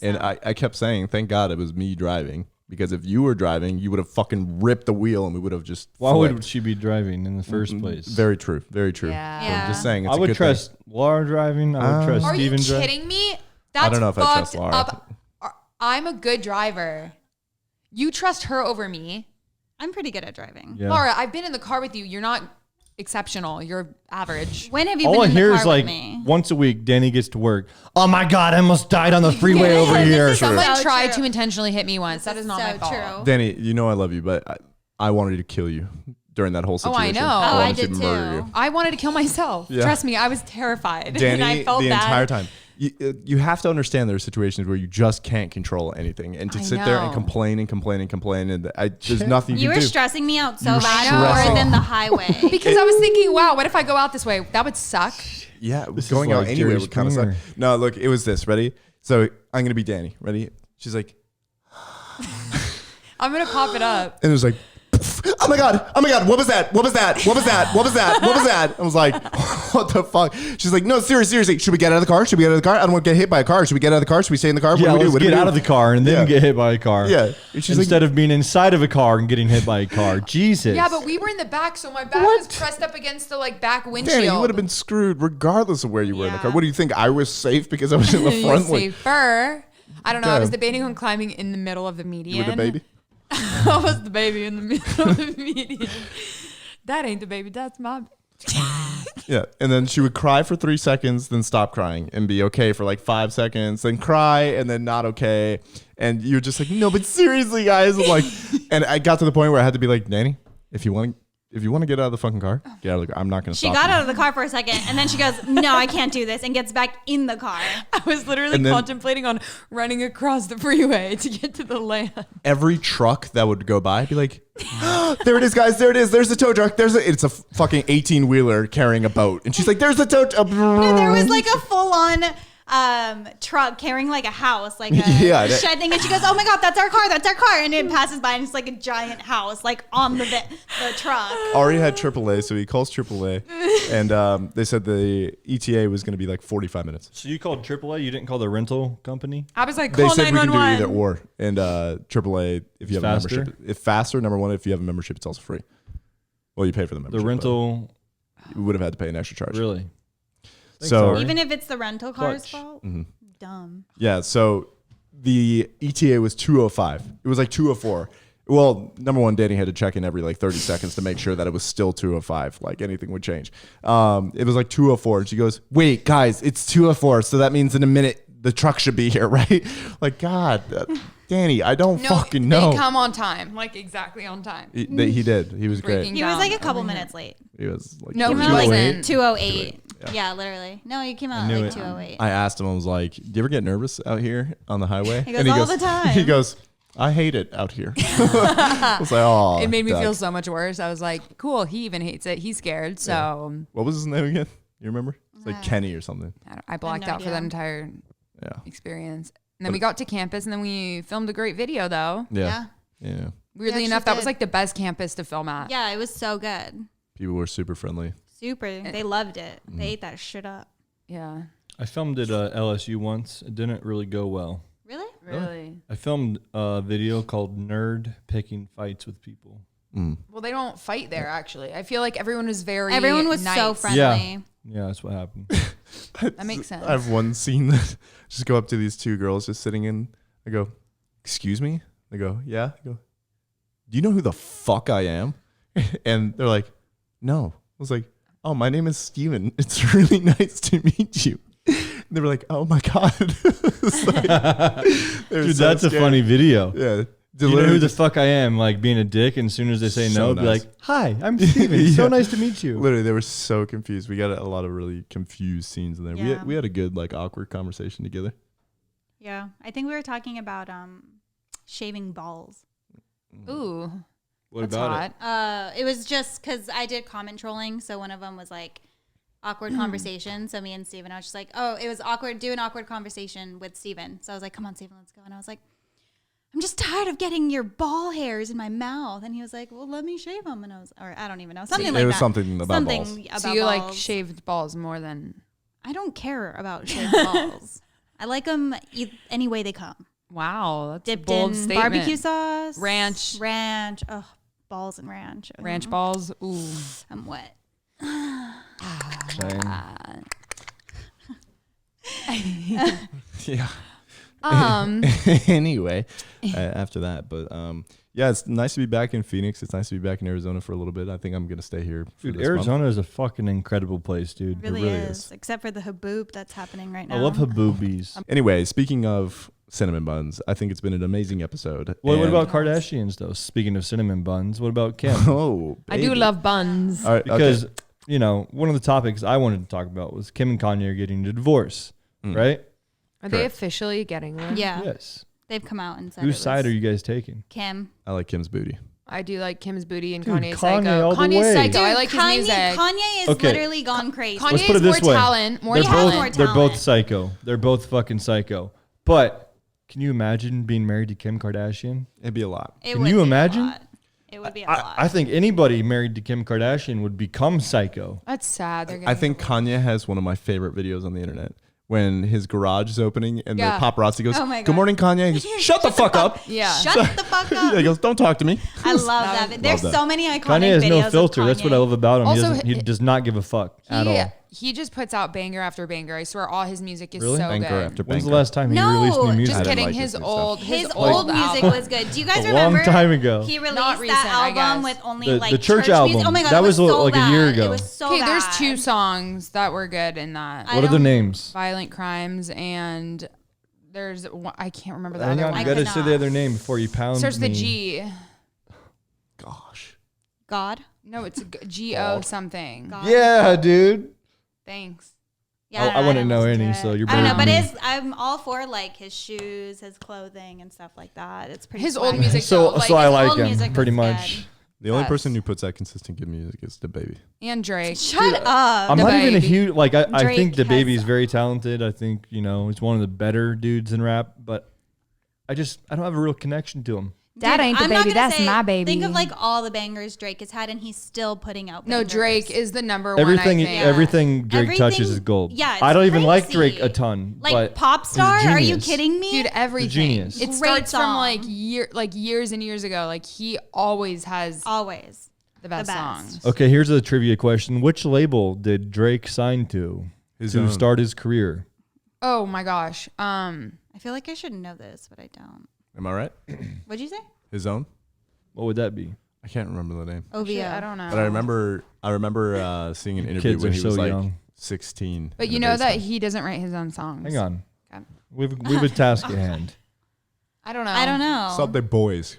S1: And I kept saying, thank God it was me driving. Because if you were driving, you would have fucking ripped the wheel and we would have just
S2: Why
S1: flipped.
S2: would she be driving in the first place?
S1: Very true. Very true.
S4: Yeah.
S1: So
S3: Yeah.
S1: I'm just saying it's
S2: I
S1: a
S2: would
S1: good
S2: trust Lara driving. I would trust
S4: Are you
S2: Steven driving.
S4: kidding me? That's
S1: I don't know if I trust
S4: fucked
S1: Lara.
S4: up. I'm a good driver. You trust her over me.
S3: I'm pretty good at driving.
S2: Yeah.
S4: Lara, I've been in the car with you. You're not exceptional. You're average.
S3: When have you
S2: All I
S3: been in
S2: hear
S3: the
S2: is
S3: car
S2: like
S3: with me?
S2: once a week, Dani gets to work. Oh my God, I almost died on the freeway over
S3: This
S2: here.
S3: is
S4: Someone
S3: So
S4: tried
S3: true.
S4: to intentionally hit me once. That is not my fault.
S3: True.
S1: Dani, you know I love you, but I wanted to kill you during that whole
S4: Oh, I
S1: situation.
S4: know.
S3: Oh, I
S1: wanted
S3: did
S1: to murder
S3: too.
S4: I wanted to kill myself.
S1: Yeah.
S4: Trust me, I was terrified.
S1: Dani,
S4: and I felt
S1: the
S4: bad.
S1: entire time. You have to understand there are situations where you just can't control anything. And to
S4: I
S1: sit there and
S4: know.
S1: complain, and there's nothing you
S3: You
S1: can
S3: were
S1: do.
S3: stressing me out
S1: You
S3: so
S1: were
S3: bad
S1: stressing.
S3: more than the highway.
S4: Because I was thinking, wow, what if I go out this way? That would suck.
S1: Yeah,
S2: This
S1: going
S2: is
S1: out
S2: like
S1: anywhere
S2: Jerry
S1: would kind of suck.
S2: Springer.
S1: No, look, it was this. Ready? So I'm going to be Dani. Ready? She's like,
S4: I'm going to pop it up.
S1: and it was like, oh my God, what was that? I was like, what the fuck? She's like, no, seriously, should we get out of the car? I don't want to get hit by a car. Should we get out of the car? Should we stay in the car?
S2: Yeah,
S1: What do we do?
S2: let's
S1: What do we
S2: get
S1: do?
S2: out of the car and then
S1: Yeah.
S2: get hit by a car.
S1: Yeah. And she's
S2: Instead
S1: like,
S2: of being inside of a car and getting hit by a car. Jesus.
S4: Yeah, but we were in the back, so my back was pressed up against the back windshield.
S1: Dani, you would have been screwed regardless of where you were in the car.
S4: Yeah.
S1: What do you think? I was safe because I was in the
S4: You
S1: front.
S4: were safer. I don't know. I was
S1: Okay.
S4: debating on climbing in the middle of the median.
S1: You were the baby?
S4: I was the baby in the middle of the median. That ain't the baby. That's my.
S1: Yeah. And then she would cry for 3 seconds, then stop crying and be okay for like 5 seconds, then cry and then not okay. And you're just like, no, but seriously, guys. I'm like, and I got to the point where I had to be like, Dani, if you want to get out of the fucking car, get out of the car. I'm not going to
S3: She
S1: stop
S3: got
S1: you.
S3: out of the car for a second, and then she goes, no, I can't do this, and gets back in the car.
S4: I was literally
S1: And then-
S4: contemplating on running across the freeway to get to the land.
S1: Every truck that would go by, I'd be like, there it is, guys. There it is. There's the tow truck. It's a fucking 18-wheeler carrying a boat. And she's like, there's the tow truck.
S3: No, there was like a full-on truck carrying like a house, like a
S1: Yeah,
S3: shed thing, and she goes, oh my God, that's our car, and it passes by, and it's like a giant house, like on the truck.
S1: Ari had AAA, so he calls AAA, and they said the ETA was going to be like 45 minutes.
S2: So you called AAA? You didn't call the rental company?
S4: I was like,
S1: They
S4: call
S1: said we can do
S4: 911.
S1: either or, and AAA, if you have
S2: Faster?
S1: a membership, if faster, number one, if you have a membership, it's also free. Well, you pay for the membership.
S2: The rental,
S1: but you would have had to pay an extra charge.
S2: really?
S1: So
S2: Ari.
S3: Even if it's the rental car's
S2: Clutch.
S3: fault, dumb.
S1: yeah, so the ETA was 2:05. It was like 2:04. Well, number one, Dani had to check in every like 30 seconds to make sure that it was still 2:05. Like anything would change. It was like 2:04, and she goes, "Wait, guys, it's 2:04. So that means in a minute the truck should be here, right?" Like, God, Dani, I don't fucking know.
S4: They come on time, like exactly on time.
S1: He did. He was great.
S4: Breaking
S3: He was
S4: down
S3: like a couple
S4: everything.
S3: minutes late.
S1: He was like,
S4: No,
S3: He
S4: he
S3: came out like
S4: 208.
S3: 2:08. Yeah, literally. No, you came out
S2: knew
S3: like
S2: it.
S3: 2:08.
S1: I asked him. I was like, "Do you ever get nervous out here on the highway?"
S3: He goes, "All the time."
S1: He goes, "I hate it out here." I was like, "Oh."
S4: It made me
S1: Doug."
S4: feel so much worse. I was like, cool, he even hates it. He's scared. So
S1: What was his name again? You remember? It's like Kenny or something.
S4: I blacked
S3: no
S4: out for that
S3: idea.
S4: entire
S1: Yeah.
S4: experience. And then we got to campus and then we filmed a great video though.
S1: Yeah. Yeah.
S4: Weirdly
S3: actually
S4: enough, that was
S3: did.
S4: like the best campus to film at.
S3: Yeah, it was so good.
S1: People were super friendly.
S3: Super. They loved it. They ate that shit up.
S4: Yeah.
S2: I filmed at LSU once. It didn't really go well.
S3: Really?
S4: Really?
S2: I filmed a video called Nerd Picking Fights with People.
S4: Well, they don't fight there actually. I feel like everyone was very
S3: Everyone was
S4: nice.
S3: so friendly.
S2: Yeah, that's what happened.
S4: That makes sense.
S1: I have one scene that just go up to these two girls just sitting in. I go, "Excuse me?" They go, "Yeah." I go, "Do you know who the fuck I am?" And they're like, "No." I was like, "Oh, my name is Steven. It's really nice to meet you." they were like, "Oh my god!"
S2: Dude, that's a funny video.
S1: Yeah.
S2: You know who the fuck I am, like being a dick, and as soon as they say no, be like, "Hi, I'm Steven.
S1: Yeah.
S2: So nice to meet you."
S1: Literally, they were so confused. We got a lot of really confused scenes in there.
S3: Yeah.
S1: We had a good like awkward conversation together.
S3: Yeah, I think we were talking about shaving balls.
S4: Ooh.
S2: What
S4: that's
S2: about
S4: hot.
S3: It was just because I did comment trolling, so one of them was like awkward conversation. So me and Steven, I was just like, oh, it was awkward. Do an awkward conversation with Steven. So I was like, come on, Steven, let's go. And I was like, I'm just tired of getting your ball hairs in my mouth. And he was like, well, let me shave them. And I was, or I don't even know, something like that.
S1: It was something about balls.
S3: About
S4: so you
S3: balls.
S4: like shaved balls more than...
S3: I don't care about shaved balls. I like them any way they come.
S4: Wow, that's
S3: Dipped
S4: a bold
S3: in
S4: statement.
S3: barbecue sauce,
S4: Ranch.
S3: Oh, balls and ranch.
S4: Ranch balls. Ooh.
S3: I'm wet.
S2: Same.
S1: Yeah. Anyway, after that, but yeah, it's nice to be back in Phoenix. It's nice to be back in Arizona for a little bit. I think I'm gonna stay here.
S2: Dude, Arizona is a fucking incredible place, dude.
S3: It really is. Except for the haboob that's happening right now.
S2: I love haboobies.
S1: Anyway, speaking of cinnamon buns, I think it's been an amazing episode.
S2: What
S1: And-
S2: about Kardashians though? Speaking of cinnamon buns, what about Kim?
S1: Oh,
S4: I do
S1: baby.
S4: love buns.
S1: All right,
S2: Because
S1: okay.
S2: you know, one of the topics I wanted to talk about was Kim and Kanye are getting a divorce, right?
S9: Are they
S1: Correct.
S9: officially getting one?
S3: Yeah.
S2: Yes.
S3: They've come out and said
S2: Whose
S3: it
S2: side
S3: was
S2: are you guys taking?
S3: Kim.
S1: I like Kim's booty.
S4: I do like Kim's booty and
S2: Dude,
S4: Kanye's
S2: Kanye
S4: psycho.
S2: all the
S4: Kanye's
S2: way.
S4: psycho. I
S3: Dude,
S4: like his music.
S3: Kanye is
S2: Okay.
S3: literally gone crazy.
S4: Kanye
S2: Let's put it
S4: has
S2: this
S4: more
S2: way.
S4: talent. More
S2: They're
S4: talent.
S3: more
S2: both they're both
S3: talent.
S2: psycho. They're both fucking psycho. But can you imagine being married to Kim Kardashian?
S1: It'd be a lot.
S3: It
S2: Can
S3: would
S2: you
S3: be a
S2: imagine?
S3: lot. It would be a lot.
S2: I think anybody married to Kim Kardashian would become psycho.
S4: That's sad. They're
S1: I think Kanye has one of my favorite videos on the internet. When his garage is opening and
S4: Yeah.
S1: the paparazzi goes,
S3: Oh my
S1: "Good
S3: God.
S1: morning, Kanye." He goes, "Shut the fuck up."
S4: Yeah.
S3: Shut the fuck up.
S1: He goes, "Don't talk to me."
S3: I love that. There's
S1: that.
S3: so many iconic
S2: Kanye has
S3: videos
S2: no
S3: of
S2: filter. That's what I
S3: Kanye.
S2: love about him.
S4: Also,
S2: He does not give a fuck at all.
S4: He just puts out banger after banger. I swear all his music is
S2: Really?
S4: so
S1: Banker
S4: good.
S1: after
S2: When's the
S1: banker.
S2: last time he
S3: No,
S2: released new music?
S4: Just
S1: I didn't
S4: kidding.
S1: like
S4: His
S1: his new
S4: old
S3: His old music
S4: album.
S3: was good. Do you guys
S2: A
S3: remember?
S2: long time ago.
S3: He released
S4: Not recent,
S3: that
S4: I
S3: album
S4: guess.
S3: with only
S2: The
S3: like
S2: church
S3: music.
S2: album.
S3: Oh my God,
S2: That
S3: it
S2: was
S3: so
S2: like a
S3: bad.
S2: year ago.
S3: It was so
S4: Okay,
S3: bad.
S4: there's two songs that were good in that.
S3: I
S2: What are the
S3: don't-
S2: names?
S4: Violent Crimes and there's one, I can't remember the
S2: Hang
S4: other
S2: on,
S4: one.
S2: you gotta
S3: could
S2: say
S3: not.
S2: the other name before you pound
S4: Starts
S2: me.
S4: with the G.
S1: Gosh.
S3: God.
S4: No, it's G-O something.
S3: God.
S2: Yeah, dude.
S4: Thanks.
S3: Yeah,
S2: I wouldn't know
S3: listen to
S2: any,
S3: it.
S2: so you're
S3: I don't know,
S2: better
S3: but
S2: than me.
S3: I'm all for like his shoes, his clothing, and stuff like that. It's pretty.
S4: His old
S3: swaggy.
S4: music,
S2: So,
S4: though, like,
S2: so I
S3: his
S2: like
S3: old
S2: him
S3: music
S2: pretty
S3: was
S2: much.
S3: good.
S1: The only
S4: Yes.
S1: person who puts out consistent good music is the baby.
S4: and Drake.
S3: Shut up.
S2: I'm
S4: The
S2: not even a
S4: Baby.
S2: huge like. I think
S3: Drake
S2: the baby
S3: has-
S2: is very talented. I think he's one of the better dudes in rap. But I don't have a real connection to him.
S9: That ain't the
S3: I'm not
S9: baby,
S3: gonna
S9: that's
S3: say-
S9: my baby.
S3: Think of like all the bangers Drake has had, and he's still putting out.
S4: No,
S3: bangers.
S4: Drake is the number
S2: Everything,
S4: one. I think.
S2: everything Drake touches
S3: Everything-
S2: is gold.
S3: yeah, it's
S2: I don't even like
S3: crazy.
S2: Drake a ton.
S3: Like
S2: but
S3: pop
S2: he's a
S3: star? Are you
S2: genius.
S3: kidding me?
S4: Dude, everything.
S2: genius.
S4: It
S3: Great
S4: starts from
S3: song.
S4: years and years ago. Like he always has
S3: Always.
S4: the best
S3: best.
S4: songs.
S2: Okay, here's a trivia question: which label did Drake sign to
S1: His
S2: to
S1: own.
S2: start his career?
S4: Oh my gosh.
S3: I feel like I should know this, but I don't.
S1: Am I right?
S3: What'd you say?
S1: His own?
S2: What would that be?
S1: I can't remember the name.
S3: OVO.
S4: Shit, I don't know.
S1: But I remember seeing an interview
S2: Kids
S1: when
S2: are
S1: he
S2: so
S1: was like
S2: young.
S1: 16.
S4: But
S1: in
S4: you
S1: a
S4: know that
S1: basement.
S4: he doesn't write his own songs.
S2: Hang on,
S4: Okay.
S2: we've a task at hand.
S4: I don't know.
S3: I don't know.
S1: Something boys.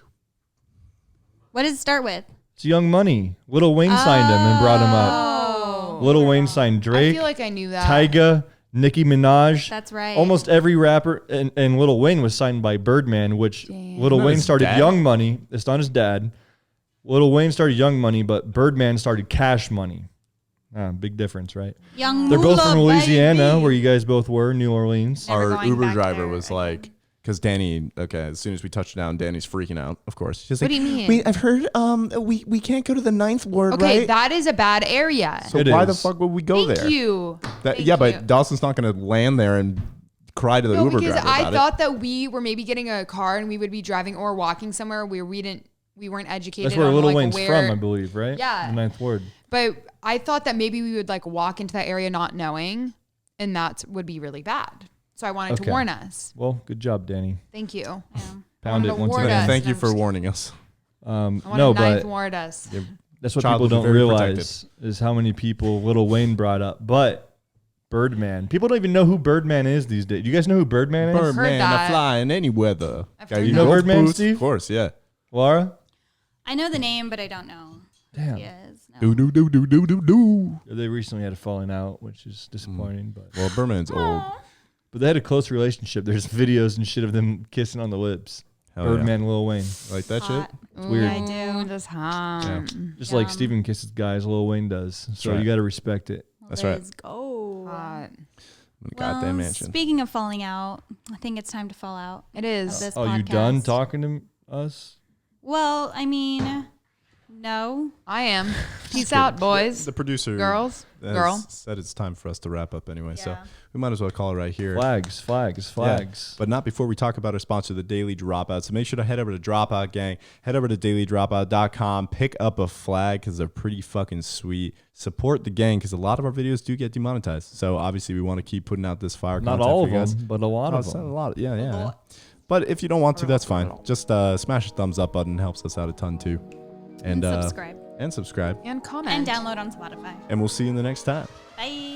S3: What does it start with?
S2: It's Young Money. Lil Wayne signed him and brought him up.
S3: Oh.
S2: Lil Wayne signed
S4: I
S2: Drake,
S4: feel like I knew that.
S2: Tyga, Nicki Minaj.
S3: That's right.
S2: Almost every rapper, and Lil Wayne was signed by Birdman, which Lil
S1: Not
S2: Wayne
S1: his
S2: started
S1: dad?
S2: Young Money. It's not his dad. Lil Wayne started Young Money, but Birdman started Cash Money. Big difference, right?
S3: Young
S2: They're both
S3: Moolah,
S2: from Louisiana,
S3: baby.
S2: where you guys both were, New Orleans.
S3: Never
S1: Our
S3: going
S1: Uber
S3: back
S1: driver
S3: there
S1: was
S3: again.
S1: like, because Dani, as soon as we touched down, Dani's freaking out, of course. She's
S4: What
S1: like,
S4: do you mean?
S1: Wait, I've heard we can't go to the 9th ward,
S4: Okay,
S1: right?
S4: that is a bad area.
S1: So
S2: It
S1: why the
S2: is.
S1: fuck would we go
S4: Thank
S1: there?
S4: you.
S1: That,
S4: Thank
S1: but
S4: you.
S1: Dawson's not going to land there and cry to the
S4: No,
S1: Uber
S4: because
S1: driver
S4: I
S1: about
S4: thought that we were maybe getting a car and we would be driving or walking somewhere where we weren't educated
S2: That's where
S4: on
S2: Lil
S4: like
S2: Wayne's
S4: where,
S2: from, I believe, right?
S4: Yeah.
S2: The Ninth Ward.
S4: But I thought that maybe we would like walk into that area not knowing, and that would be really bad. So I wanted
S2: Okay.
S4: to warn us.
S2: Well, good job, Danny.
S4: Thank you.
S2: Pound
S4: wanted
S2: it
S4: to
S2: once
S4: warn
S2: again.
S4: us.
S1: Thank you
S4: No,
S1: for
S4: I'm just
S1: warning us.
S4: I wanted
S2: No,
S4: to ninth
S2: but
S4: ward us.
S2: that's what
S1: Child
S2: people
S1: will be
S2: don't
S1: very
S2: realize is how many people Lil Wayne brought up. But Birdman. People don't even know who Birdman is these days. Do you guys know who Birdman is?
S1: Birdman,
S4: that.
S1: I fly in any weather.
S4: heard
S2: You know
S4: that.
S2: Birdman,
S1: Boots?
S2: Steve?
S1: Of course, yeah.
S2: Laura?
S3: I know the name, but I don't know
S2: Damn.
S3: who he is. No.
S1: Do.
S2: They recently had a falling out, which is disappointing. But
S1: Well, Birdman's old.
S2: they had a close relationship. There's videos and shit of them kissing on the lips.
S1: Hell
S2: Birdman, Lil Wayne.
S1: Like that
S3: Hot.
S1: shit?
S2: It's weird.
S3: I do.
S4: Just hot.
S2: Just like
S3: Yum.
S2: Steven kisses guys, Lil Wayne does. So
S1: right.
S2: you got to respect it.
S1: That's right.
S3: Let's go.
S4: Hot.
S1: Goddamn mansion.
S3: Speaking of falling out, I think it's time to fall out.
S4: It
S3: Of
S4: is.
S3: this
S2: Oh, you done
S3: podcast.
S2: talking to us?
S3: Well, I mean, no.
S4: I am. Peace out, boys.
S1: The producer
S4: Girls.
S1: has
S4: Girl.
S1: said it's time for us to wrap up anyway, so
S3: Yeah.
S1: we might as well call it right here.
S2: Flags.
S1: Yeah, but not before we talk about our sponsor, the Daily Dropout. So make sure to head over to Dropout Gang. Head over to dailydropout.com. Pick up a flag because they're pretty fucking sweet. Support the gang because a lot of our videos do get demonetized. So obviously we want to keep putting out this fire
S2: Not
S1: content
S2: all
S1: for
S2: of
S1: you guys.
S2: them, but a lot of
S1: It's not a
S2: them.
S1: lot. Yeah. But if you don't want to, that's fine. Just smash the thumbs up button. Helps us out a ton too.
S3: And subscribe.
S1: And subscribe.
S4: And comment.
S3: And download on Spotify.
S1: And we'll see you in the next time.
S3: Bye.